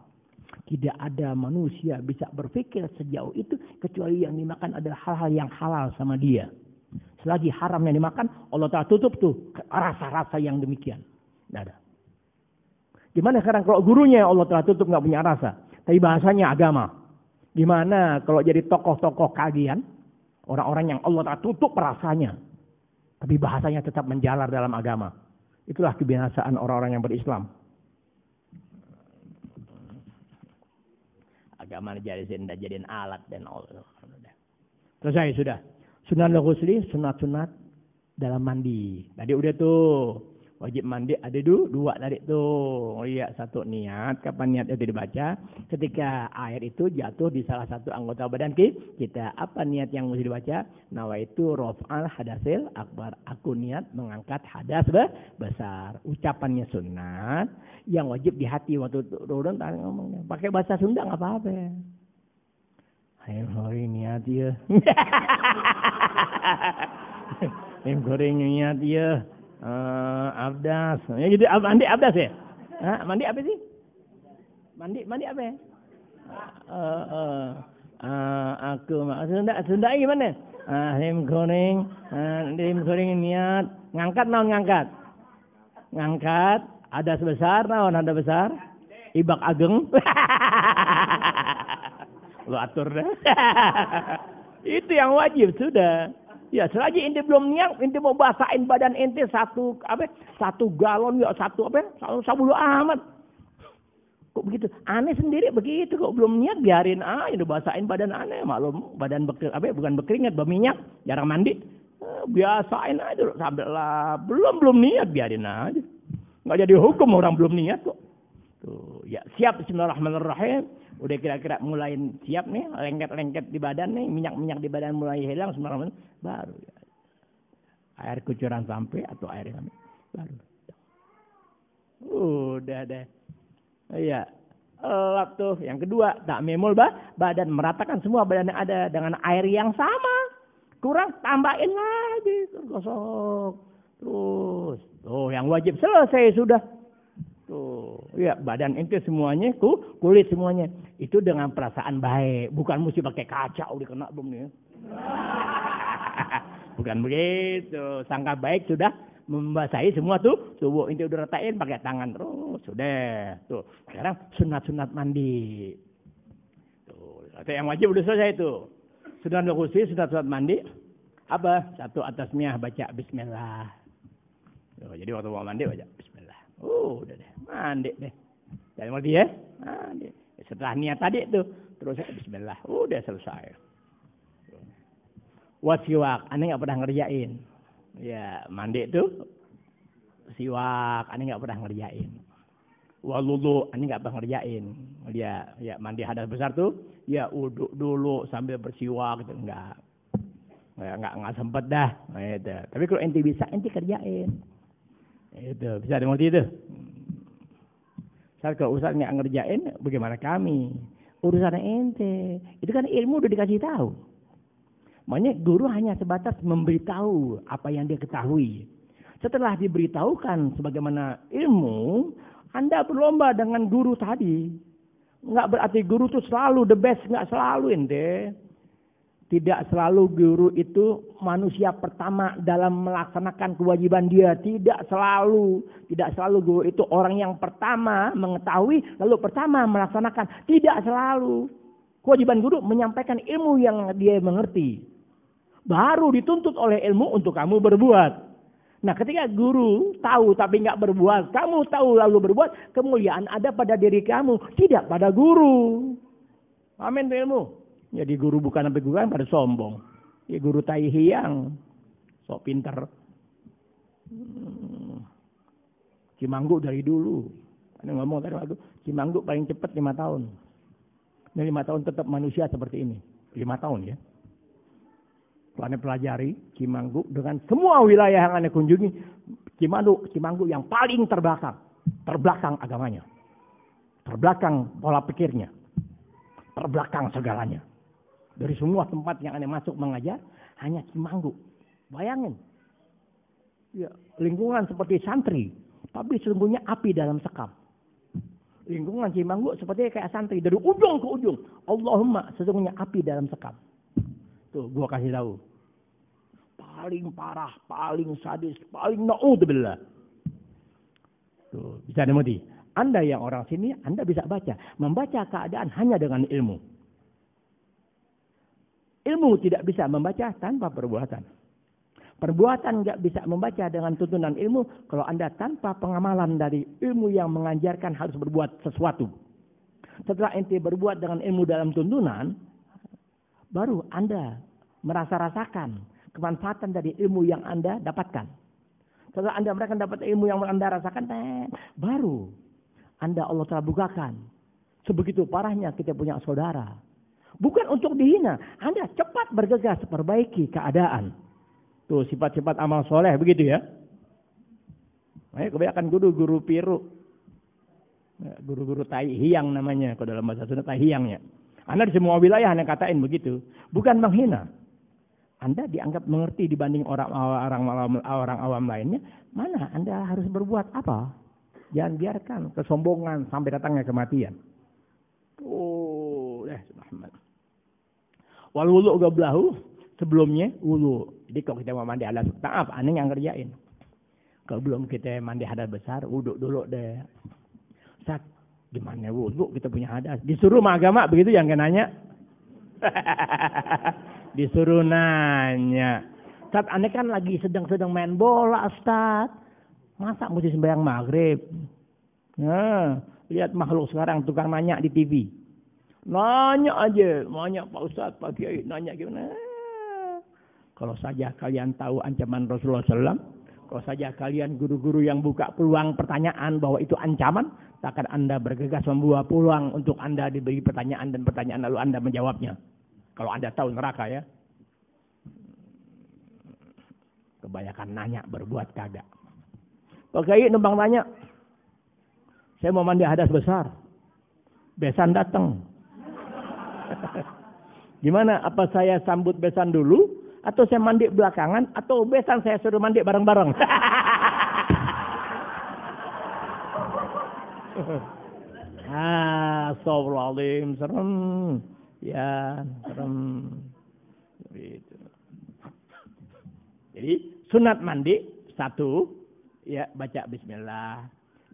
Tidak ada manusia bisa berpikir sejauh itu kecuali yang dimakan adalah hal-hal yang halal sama dia. Selagi haram yang dimakan, Allah Ta'ala tutup tuh rasa-rasa yang demikian. Tidak ada. Gimana sekarang kalau gurunya Allah Ta'ala tutup nggak punya rasa, tapi bahasanya agama. Gimana kalau jadi tokoh-tokoh kagian, orang-orang yang Allah Ta'ala tutup rasanya, tapi bahasanya tetap menjalar dalam agama. Itulah kebiasaan orang-orang yang berislam. Agama jadiin alat dan Allah. Selesai sudah. Sunat ghusli, sunat-sunat dalam mandi. Tadi udah tuh. Wajib mandi ada dua tadi tuh. Oh iya, satu niat. Kapan niat itu dibaca? Ketika air itu jatuh di salah satu anggota badan kita. Apa niat yang mesti dibaca? Nawaitu raf'al hadasil akbar. Aku niat mengangkat hadas besar. Ucapannya sunat. Yang wajib di hati waktu turun. Ngomongnya. Pakai bahasa Sunda nggak apa-apa. Ayo hari niat ya. Yang goreng niat ya. Abdas. Ya gitu, mandi abdas ya? Mandi apa sih? Mandi apa ya? Aku Sunda gimana? Lim goreng niat. Ngangkat naon ngangkat? Ngangkat. Ada sebesar naon ada besar? Ibak ageng. Lu atur dah. Itu yang wajib sudah. Ya selagi ente belum niat, ente mau basahin badan ente satu galon ya satu sabulu amat. Kok begitu? Aneh sendiri begitu kok belum niat biarin aja udah basahin badan aneh maklum badan bukan berkeringat berminyak jarang mandi. Biasain aja sampai lah belum niat biarin aja. Nggak jadi hukum orang belum niat kok. Tuh ya siap bismillahirrahmanirrahim. Udah kira-kira mulai siap nih, lengket-lengket di badan nih, minyak-minyak di badan mulai hilang, sembarangan baru ya. Air kucuran sampai atau air sampai baru. Udah deh. Iya. Waktu yang kedua, takmimul badan meratakan semua badan yang ada dengan air yang sama. Kurang tambahin lagi, gosok. Terus, yang wajib selesai sudah. Tuh, ya badan ente semuanya, kulit semuanya. Itu dengan perasaan baik. Bukan mesti pakai kaca, udah kena belum nih. Bukan begitu. Sangka baik sudah membasahi semua tuh. Tubuh ente udah ratain pakai tangan terus. Sudah. Tuh, sekarang sunat-sunat mandi. Tuh, atau yang wajib udah selesai tuh. Sunat khusus, sunat mandi. Apa? Satu atasnya baca bismillah. Tuh, jadi waktu mau mandi baca bismillah. Udah deh, mandi deh. Jangan mandi ya, mandi. Setelah niat tadi tuh, terus bismillah, udah selesai. Siwak, aneh nggak pernah ngerjain. Ya, mandi tuh, siwak, aneh nggak pernah ngerjain. Waludu, ini nggak ngerjain. Dia ya mandi hadas besar tuh, ya uduk dulu sambil bersiwak gitu, nggak sempet dah. Nah, itu. Tapi kalau ente bisa, ente kerjain. Itu bisa dimengerti itu. Saat kalau Ustaz nggak ngerjain, bagaimana kami? Urusan ente. Itu kan ilmu udah dikasih tahu. Makanya guru hanya sebatas memberitahu apa yang dia ketahui. Setelah diberitahukan sebagaimana ilmu, Anda berlomba dengan guru tadi. Nggak berarti guru itu selalu the best, nggak selalu ente. Tidak selalu guru itu manusia pertama dalam melaksanakan kewajiban dia. Tidak selalu. Tidak selalu guru itu orang yang pertama mengetahui lalu pertama melaksanakan. Tidak selalu. Kewajiban guru menyampaikan ilmu yang dia mengerti. Baru dituntut oleh ilmu untuk kamu berbuat. Nah ketika guru tahu tapi nggak berbuat. Kamu tahu lalu berbuat. Kemuliaan ada pada diri kamu. Tidak pada guru. Amin tuh ilmu. Jadi guru bukan sampai guru kan pada sombong. Ya guru tai hiang. Sok pinter. Cimanggu dari dulu. Ada ngomong tadi waktu. Cimanggu paling cepat 5 tahun. Ini 5 tahun tetap manusia seperti ini. 5 tahun ya. Kalau Anda pelajari Cimanggu dengan semua wilayah yang Anda kunjungi. Cimanggu yang paling terbelakang. Terbelakang agamanya. Terbelakang pola pikirnya. Terbelakang segalanya. Dari semua tempat yang Anda masuk mengajar, hanya Cimanggu. Bayangin. Ya, lingkungan seperti santri, tapi sesungguhnya api dalam sekam. Lingkungan Cimanggu seperti kayak santri. Dari ujung ke ujung. Allahumma, sesungguhnya api dalam sekam. Tuh, gua kasih tahu. Paling parah, paling sadis, paling na'udzubillah. Tuh, bisa dimengerti. Anda yang orang sini, Anda bisa baca. Membaca keadaan hanya dengan ilmu. Ilmu tidak bisa membaca tanpa perbuatan. Perbuatan nggak bisa membaca dengan tuntunan ilmu kalau Anda tanpa pengamalan dari ilmu yang mengajarkan harus berbuat sesuatu. Setelah ente berbuat dengan ilmu dalam tuntunan, baru Anda merasa-rasakan kemanfaatan dari ilmu yang Anda dapatkan. Setelah Anda mereka dapat ilmu yang Anda rasakan, baru Allah telah bukakan. Sebegitu parahnya kita punya saudara. Bukan untuk dihina. Anda cepat bergegas perbaiki keadaan. Tuh sifat-sifat amal soleh begitu ya. Nah, kebanyakan guru-guru piru. Guru-guru tai hiang namanya. Kalau dalam bahasa Sunda tai hiangnya. Anda di semua wilayah Anda katain begitu. Bukan menghina. Anda dianggap mengerti dibanding orang awam lainnya. Mana Anda harus berbuat apa? Jangan biarkan kesombongan sampai datangnya kematian. Oh, Muhammad. Wal wudu gablahu sebelumnya wudu. Jadi kalau kita mau mandi hadas, maaf, aneh yang ngerjain. Kalau belum kita mandi hadas besar, wudu dulu deh. Ustaz, gimana wudu kita punya hadas? Disuruh sama agama begitu yang nanya. Disuruh nanya. Ustaz, aneh kan lagi sedang main bola, Ustaz. Masa mesti sembahyang maghrib? Nah, lihat makhluk sekarang tukang nanya di TV. Nanya aja, nanya Pak Ustaz, Pak Kiai, nanya gimana? Kalau saja kalian tahu ancaman Rasulullah SAW, kalau saja kalian guru-guru yang buka peluang pertanyaan bahwa itu ancaman, takkan Anda bergegas membuat peluang untuk Anda diberi pertanyaan dan pertanyaan lalu Anda menjawabnya. Kalau Anda tahu neraka ya. Kebanyakan nanya berbuat kagak. Pak Kiai numpang tanya, saya mau mandi hadas besar. Besan datang. Gimana? Apa saya sambut besan dulu? Atau saya mandi belakangan? Atau besan saya suruh mandi bareng-bareng? Astagfirullahaladzim. Serem. Ya, serem. Jadi, sunat mandi. 1, ya baca bismillah.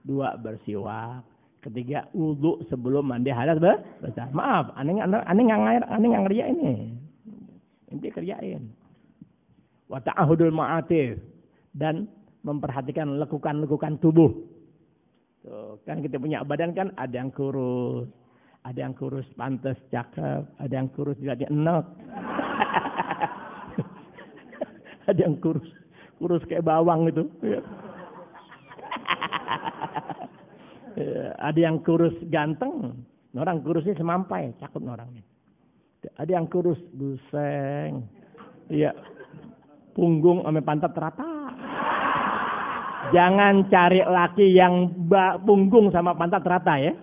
2, bersiwak. 3, wudu sebelum mandi hadas besar. Maaf, aneh nggak ngerjain ini. Inti kerjain. Wa ta'ahudul ma'atif. Dan memperhatikan lekukan-lekukan tubuh. Tuh, kan kita punya badan kan ada yang kurus. Ada yang kurus pantas, cakep. Ada yang kurus jadi enak. Ada yang kurus kayak bawang gitu. Ada yang kurus ganteng, orang kurusnya semampai, cakep orangnya. Ada yang kurus buseng, iya, punggung sama pantat rata. Jangan cari laki yang punggung sama pantat rata ya.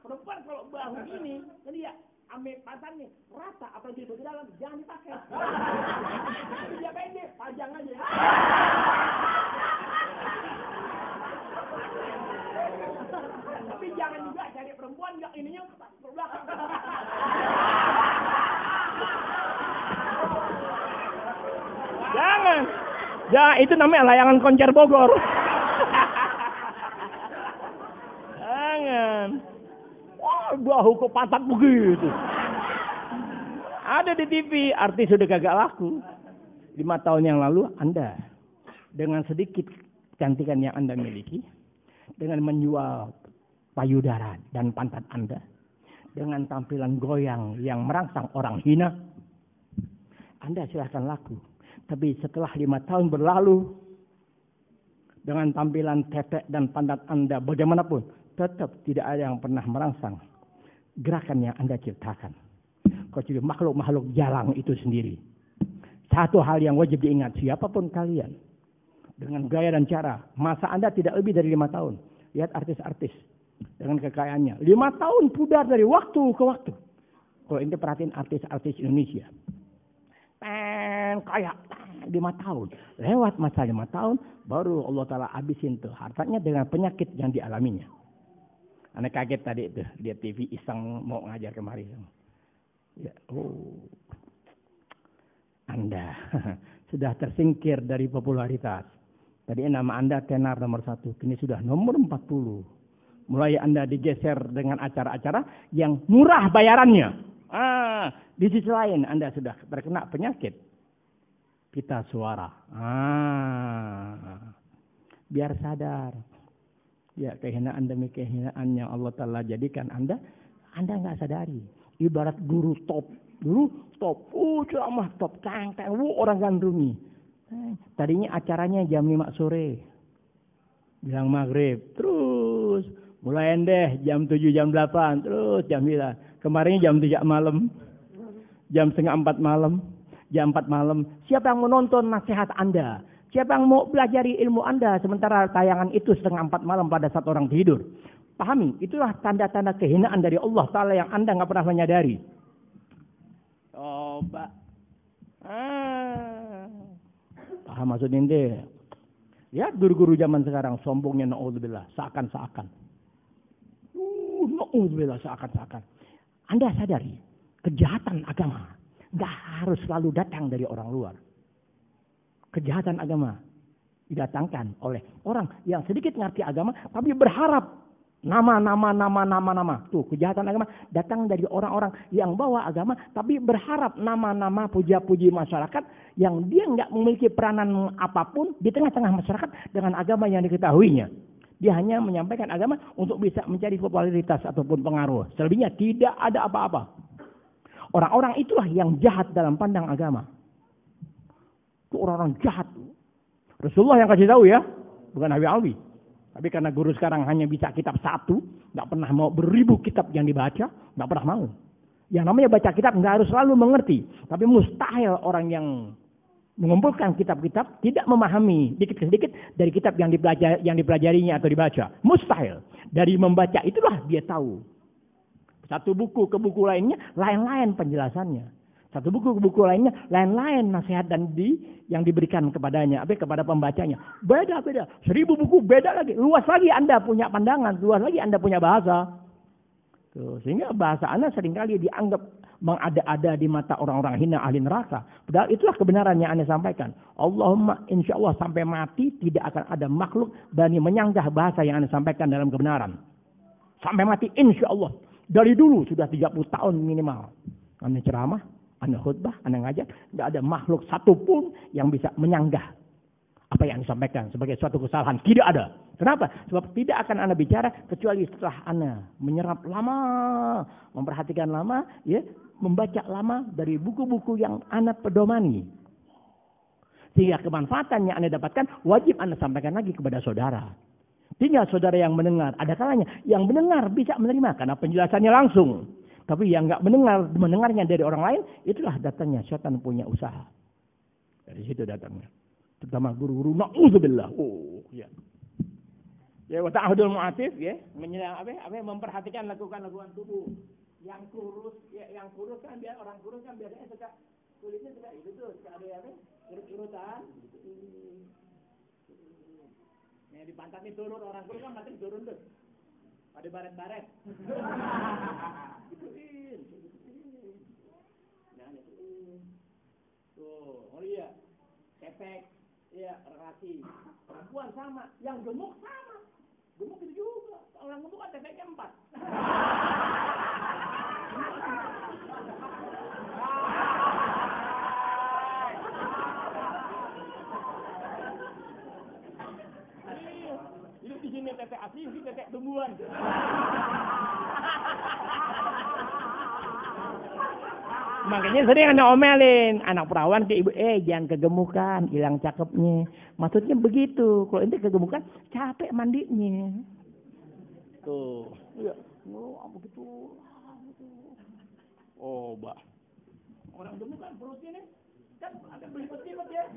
Perempuan kalau bahu ini, jadi ya ambil pantatnya rata, apalagi di dalam jangan dipakai. Dia pendek, panjang aja. Tapi jangan juga cari perempuan yang ininya ke belakang. Jangan. Ya itu namanya layangan koncer Bogor. Jangan. Wah, bahu kok pantat begitu. Ada di TV, artis sudah kagak laku. 5 tahun yang lalu Anda dengan sedikit kecantikan yang Anda miliki, dengan menjual payudara dan pantat Anda, dengan tampilan goyang yang merangsang orang hina, Anda silahkan laku. Tapi setelah 5 tahun berlalu, dengan tampilan tetek dan pantat Anda bagaimanapun, tetap tidak ada yang pernah merangsang gerakan yang Anda ciptakan. Kecuali makhluk-makhluk jalang itu sendiri. Satu hal yang wajib diingat, siapapun kalian, dengan gaya dan cara, masa Anda tidak lebih dari 5 tahun. Lihat artis-artis dengan kekayaannya. 5 tahun pudar dari waktu ke waktu. Kalau ini perhatiin artis-artis Indonesia. Kaya 5 tahun. Lewat masa 5 tahun, baru Allah Ta'ala habisin tuh hartanya dengan penyakit yang dialaminya. Anak kaget tadi itu, lihat TV iseng mau ngajar kemari. Ya, Anda sudah tersingkir dari popularitas. Tadi nama Anda tenar nomor 1, kini sudah nomor 40. Mulai Anda digeser dengan acara-acara yang murah bayarannya. Di sisi lain Anda sudah terkena penyakit pita suara. Biar sadar. Ya, kehinaan demi kehinaan yang Allah Ta'ala jadikan Anda nggak sadari. Ibarat guru top. Ceramah top. Orang gandrungi. Tadinya acaranya jam 5 sore. Bilang maghrib. Terus. Mulai deh jam 7, jam 8. Terus jam 9. Kemarin jam 3 malam. Jam setengah 4 malam. Jam 4 malam. Siapa yang menonton nasihat Anda? Siapa yang mau pelajari ilmu Anda sementara tayangan itu setengah 4 malam pada saat orang tidur? Pahami, itulah tanda-tanda kehinaan dari Allah Ta'ala yang Anda nggak pernah menyadari. Coba. Paham maksud ini? Lihat guru-guru zaman sekarang sombongnya na'udzubillah, seakan-akan. Na'udzubillah, seakan-akan. Anda sadari, kejahatan agama nggak harus selalu datang dari orang luar. Kejahatan agama didatangkan oleh orang yang sedikit ngerti agama tapi berharap nama. Tuh, kejahatan agama datang dari orang-orang yang bawa agama tapi berharap nama puja-puji masyarakat yang dia nggak memiliki peranan apapun di tengah-tengah masyarakat dengan agama yang diketahuinya. Dia hanya menyampaikan agama untuk bisa mencari popularitas ataupun pengaruh. Selebihnya tidak ada apa-apa. Orang-orang itulah yang jahat dalam pandang agama. Itu orang-orang jahat. Rasulullah yang kasih tahu ya, bukan Habib. Tapi karena guru sekarang hanya bisa kitab 1, nggak pernah mau beribu kitab yang dibaca, nggak pernah mau. Yang namanya baca kitab nggak harus selalu mengerti, tapi mustahil orang yang mengumpulkan kitab-kitab tidak memahami sedikit dari kitab yang dipelajarinya atau dibaca. Mustahil. Dari membaca itulah dia tahu. Satu buku ke buku lainnya lain-lain penjelasannya. Satu buku ke buku lainnya lain-lain nasihat yang diberikan kepadanya, kepada pembacanya. Beda-beda. 1000 buku beda lagi. Luas lagi Anda punya pandangan, luas lagi Anda punya bahasa. Tuh, sehingga bahasa Anda seringkali dianggap mengada-ada di mata orang-orang hina ahli neraka. Padahal itulah kebenaran yang Anda sampaikan. Allahumma insya Allah sampai mati tidak akan ada makhluk berani menyanggah bahasa yang Anda sampaikan dalam kebenaran. Sampai mati insya Allah. Dari dulu sudah 30 tahun minimal. Anda ceramah, Anda khutbah, Anda ngajar, tidak ada makhluk satupun yang bisa menyanggah apa yang disampaikan sebagai suatu kesalahan. Tidak ada. Kenapa? Sebab tidak akan Anda bicara kecuali setelah Anda menyerap lama, memperhatikan lama, ya, membaca lama dari buku-buku yang Anda pedomani. Sehingga kemanfaatan yang Anda dapatkan wajib Anda sampaikan lagi kepada saudara. Tinggal saudara yang mendengar. Ada kalanya yang mendengar bisa menerima karena penjelasannya langsung. Tapi yang nggak mendengarnya dari orang lain, itulah datangnya setan punya usaha. Dari situ datangnya. Terutama guru-guru na'udzubillah. Oh, ya. Ya, wa ta'ahudul mu'atif, ya, memperhatikan lakukan tubuh. Yang kurus, ya, yang kurus kan dia orang kurus kan biasanya suka kulitnya suka itu tuh, suka ada apa? Urut-urutan gitu. Ya, di pantatnya turun, orang kurus kan mati turun tuh. Pada baret-baret. Gituin. Nah, gituin. Tuh, oh iya. Efek. Ya, relasi. Perempuan sama, yang gemuk sama. Gemuk itu juga. Orang gemuk kan efeknya 4. Ini di sini tetek asli, ini tetek tumbuhan. Makanya sering anak omelin, anak perawan ke ibu, jangan kegemukan, hilang cakepnya. Maksudnya begitu, kalau ente kegemukan, capek mandinya. Tuh, iya, begitu. Oh, Mbak. Orang gemuk kan perutnya nih, kan ada belibet-belibet ya.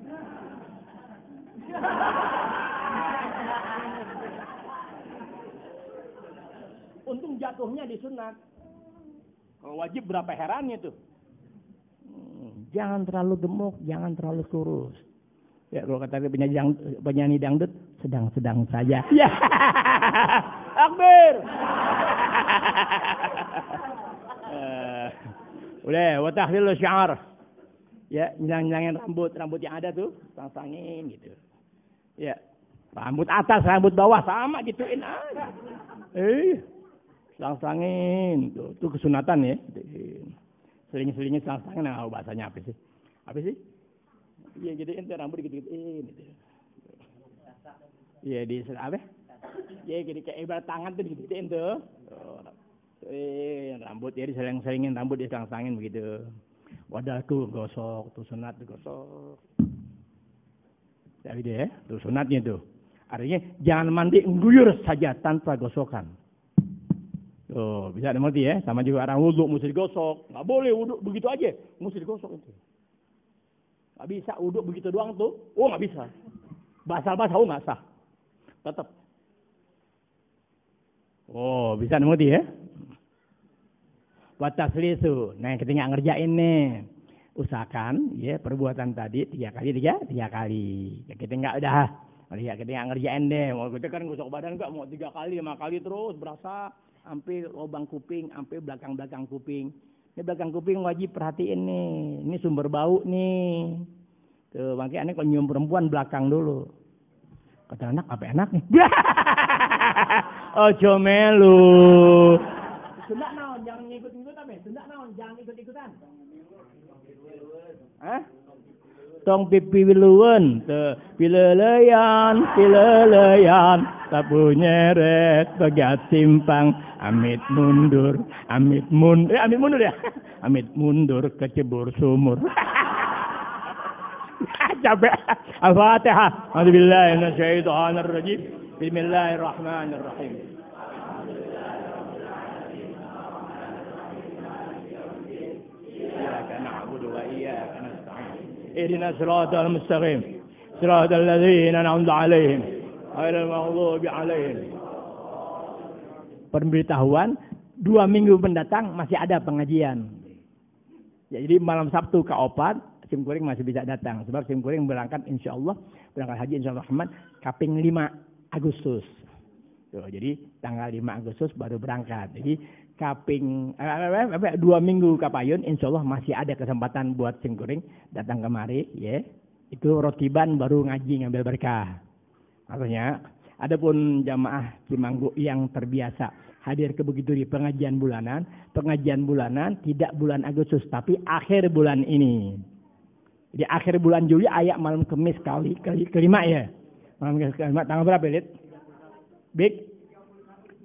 Untung jatuhnya disunat. Kalau wajib berapa herannya tuh. Jangan terlalu gemuk, jangan terlalu kurus. Ya, kalau kata penyanyi dangdut, sedang-sedang saja. Ya, Akbar. Udah, wa tahlilul syi'ar. Ya, nyilangin rambut yang ada tuh, sang-sangin gitu. Ya, rambut atas, rambut bawah sama gituin aja. Sang-sangin tuh kesunatan ya. Seling-selingnya sang-sangin, nah bahasanya apa sih? Apa sih? Iya, jadi ente rambut gitu-gituin gitu. Iya, di apa? Iya, jadi kayak ibarat tangan tuh gitu-gituin tuh. Rambut ya diseling-selingin, rambut disang-sangin begitu. Wadahku gosok, tuh sunat gosok. Jadi deh, tuh sunatnya tuh. Artinya jangan mandi ngguyur saja tanpa gosokan. Tuh, bisa dimengerti ya. Sama juga orang wudhu mesti digosok. Nggak boleh wudhu begitu aja, mesti digosok itu. Nggak bisa wudhu begitu doang tuh. Oh, nggak bisa. Basah-basah, oh nggak sah. Tetap. Oh, bisa dimengerti ya. Wataslisu. Nah, kita nggak ngerjain nih. Usahakan ya perbuatan tadi 3 kali. Ya, kita nggak udah. Ya, kita nggak ngerjain deh. Mau kita kan gosok badan nggak mau 3 kali, 5 kali terus berasa sampai lubang kuping, sampai belakang kuping. Ini belakang kuping wajib perhatiin nih. Ini sumber bau nih. Tuh, makanya aneh kalau nyium perempuan belakang dulu. Kata anak, apa enak nih? Ojo melu. Sundak naon, jangan ngikut-ngikut apa? Sundak naon, jangan ikut-ikutan. Hah? Tong pipi wiluwen, pileleyan, sapu nyeret, pegat simpang, amit mundur ya, amit mundur kecebur sumur. Capek. Al-Fatihah. A'udzubillahi minasyaitonir rajim. Bismillahirrahmanirrahim. Iyyaka na'budu wa iyyaka nasta'in. Ihdinas siratal mustaqim. Siratal ladzina an'amta 'alaihim ghairil maghdubi 'alaihim. Pemberitahuan 2 minggu mendatang masih ada pengajian. Ya, jadi malam Sabtu ke Opat, Sim Kuring masih bisa datang. Sebab Sim Kuring berangkat insyaallah, berangkat haji insyaallah Rahman kaping 5 Agustus. Tuh, jadi tanggal 5 Agustus baru berangkat. Jadi kaping 2 minggu kapayun insyaallah masih ada kesempatan buat Sim Kuring datang kemari ya. Itu rotiban baru ngaji ngambil berkah. Artinya adapun jamaah Cimanggu yang terbiasa hadir ke Bukit Duri pengajian bulanan. Pengajian bulanan tidak bulan Agustus tapi akhir bulan ini. Jadi akhir bulan Juli ayak malam Kamis kelima ya. Malam Kamis kelima tanggal berapa, Lid? Bik.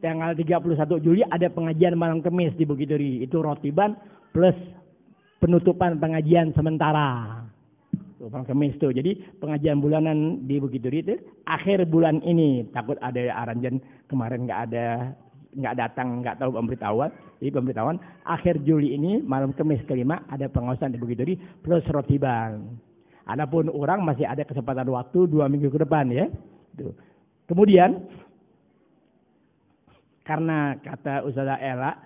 Tanggal 31 Juli ada pengajian malam Kamis di Bukit Duri. Itu rotiban plus penutupan pengajian sementara. Malam Kamis tuh. Jadi pengajian bulanan di Bukit Duri itu akhir bulan ini. Takut ada aranjen kemarin nggak datang, nggak tahu pemberitahuan. Jadi pemberitahuan akhir Juli ini malam Kamis kelima ada pengawasan di Bukit Duri plus rotiban. Adapun orang masih ada kesempatan waktu 2 minggu ke depan ya. Tuh. Kemudian karena kata Ustazah Ella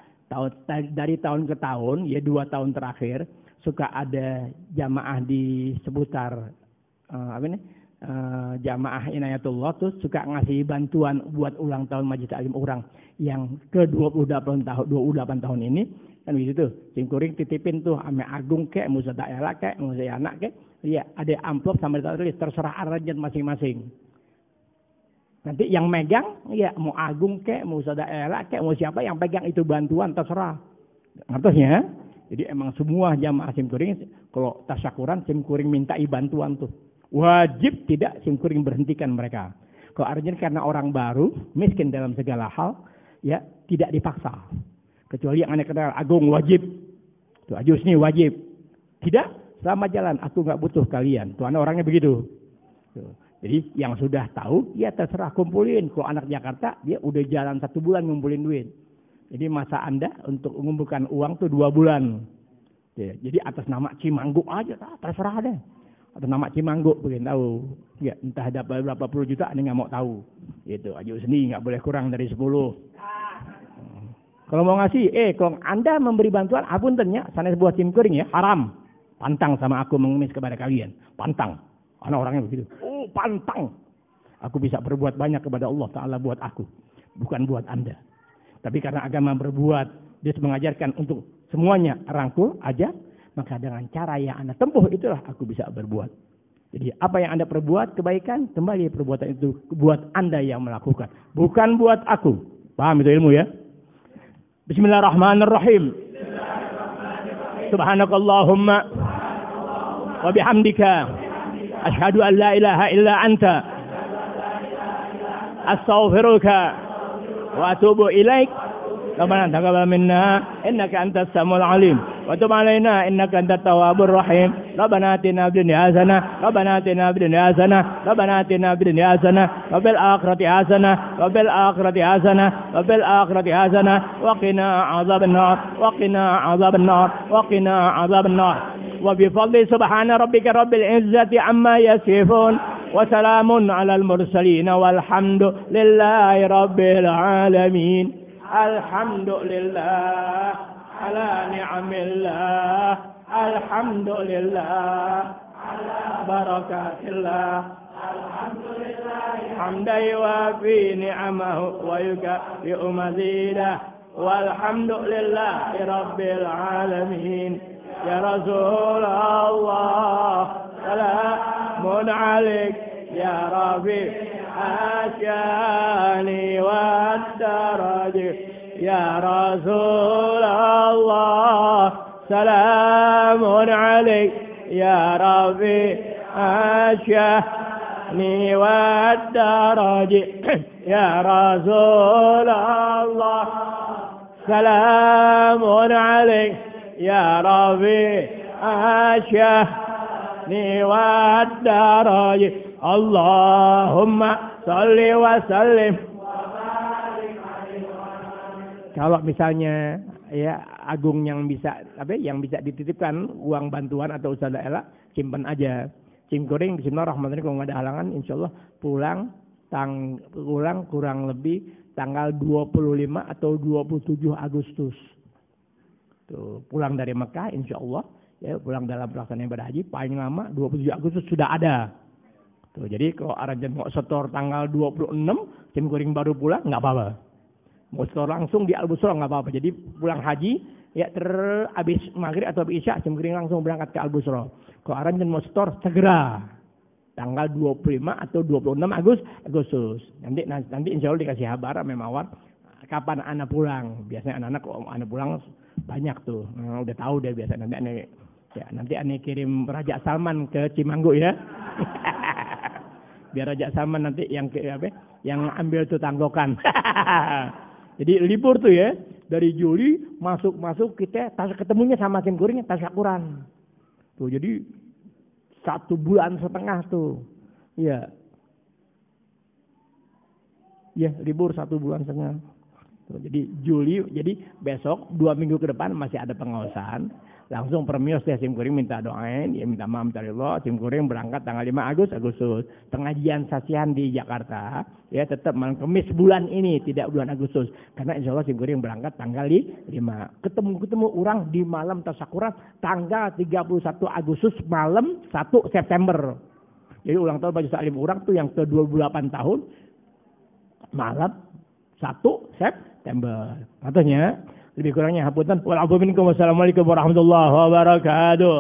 dari tahun ke tahun ya 2 tahun terakhir suka ada jamaah di seputar jamaah Inayatullah tuh suka ngasih bantuan buat ulang tahun Majelis Taklim orang yang ke 28 tahun ini kan begitu. Cingkuring titipin tuh ame Agung kek, Musa Daerah kek, Musa anak kek, iya ada amplop sama ditulis terserah aranjen masing-masing. Nanti yang megang ya mau Agung kek, Musa Daerah kek, mau siapa yang pegang itu bantuan terserah. Ngertosnya? Jadi emang semua jamaah Simkuring kalau tasyakuran Simkuring mintai bantuan tuh. Wajib tidak Simkuring berhentikan mereka. Kalau artinya karena orang baru, miskin dalam segala hal, ya tidak dipaksa. Kecuali yang aneh kenal, Agung wajib. Tuh Ajus nih wajib. Tidak, selama jalan aku nggak butuh kalian. Tuh anak orangnya begitu. Tuh. Jadi yang sudah tahu, ya terserah kumpulin. Kalau anak Jakarta, dia udah jalan 1 bulan ngumpulin duit. Jadi masa Anda untuk mengumpulkan uang tuh 2 bulan. Ya, jadi atas nama Cimangguk aja, terserah deh. Atas nama Cimangguk, pengen tahu. Ya, entah ada berapa puluh juta, Anda nggak mau tahu. Itu aja sendiri nggak boleh kurang dari 10. Kalau mau ngasih, kalau Anda memberi bantuan, apuntennya, sana sebuah Simkuring ya, haram. Pantang sama aku mengemis kepada kalian. Pantang. Karena orangnya begitu. Oh, pantang. Aku bisa berbuat banyak kepada Allah Ta'ala buat aku. Bukan buat Anda. Tapi karena agama berbuat, dia mengajarkan untuk semuanya rangkul aja. Maka dengan cara yang Anda tempuh itulah aku bisa berbuat. Jadi apa yang Anda perbuat kebaikan, kembali perbuatan itu buat Anda yang melakukan. Bukan buat aku. Paham itu ilmu ya? Bismillahirrahmanirrahim. Subhanakallahumma wa bihamdika asyhadu an la ilaha illa anta astaghfiruka wa atubu ilaik. Rabbana taqabbal minna innaka antas samiul alim wa tub alaina innaka antat tawwabur rahim. Rabbana atina fid dunya hasanah Rabbana atina fid dunya hasanah Rabbana atina fid dunya hasanah wa fil akhirati hasanah wa fil akhirati hasanah wa fil akhirati hasanah wa qina adzaban nar wa qina adzaban nar wa qina adzaban nar wa bi fadli subhana rabbika rabbil izzati amma yasifun wa salamun alal mursalin walhamdulillahi rabbil alamin. Alhamdulillah ala ni'amillah. Alhamdulillah ala barakatillah. Alhamdulillah hamdan yuwafi ni'amahu wa yukafi'u mazidah. Walhamdulillahi rabbil alamin. Ya Rasulullah salamun alaik ya Rabi asyani wa darajih. Ya Rasulullah salamun alaik ya Rabbi asyani wa darajih. Ya Rasulullah salamun alaik ya Rabbi asyani wa darajih. Allahumma salli wa sallim. Kalau misalnya ya Agung yang bisa dititipkan uang bantuan atau usaha daerah, simpan aja. Simkuring bismillahirrahmanirrahim kalau nggak ada halangan insyaallah pulang kurang lebih tanggal 25 atau 27 Agustus. Tuh, pulang dari Mekah insyaallah ya pulang dalam pelaksanaan ibadah haji paling lama 27 Agustus sudah ada. Tuh, jadi kalau aranjen mau setor tanggal 26, Simkuring baru pulang nggak apa-apa. Mau setor langsung di Al-Busra nggak apa-apa. Jadi pulang haji ya habis maghrib atau habis isya Simkuring langsung berangkat ke Al-Busra. Kalau aranjen mau setor segera tanggal 25 atau 26 Agustus. Nanti insya Allah dikasih kabar memawar kapan anak pulang. Biasanya anak-anak kalau anak pulang banyak tuh. Nah, udah tahu deh biasa nanti ane kirim Raja Salman ke Cimanggu ya. Biar Raja Salman nanti yang ambil tuh tanggokan. Jadi libur tuh ya. Dari Juli masuk kita ketemunya sama Kim Kuring tasyakuran. Tuh jadi 1,5 bulan tuh. Iya. Ya, libur 1,5 bulan. Tuh, jadi Juli, jadi besok 2 minggu ke depan masih ada pengawasan. Langsung permios deh Sim Kuring minta doain, ya minta maaf dari Allah. Sim Kuring berangkat tanggal 5 Agustus. Pengajian sasian di Jakarta, ya tetap malam Kamis bulan ini, tidak bulan Agustus. Karena insya Allah Sim Kuring berangkat tanggal 5. Ketemu orang di malam tasyakuran tanggal 31 Agustus malam 1 September. Jadi ulang tahun Baju Salim orang tuh yang ke 28 tahun malam 1 September. Katanya lebih kurangnya hapunten. Wassalamualaikum warahmatullahi wabarakatuh.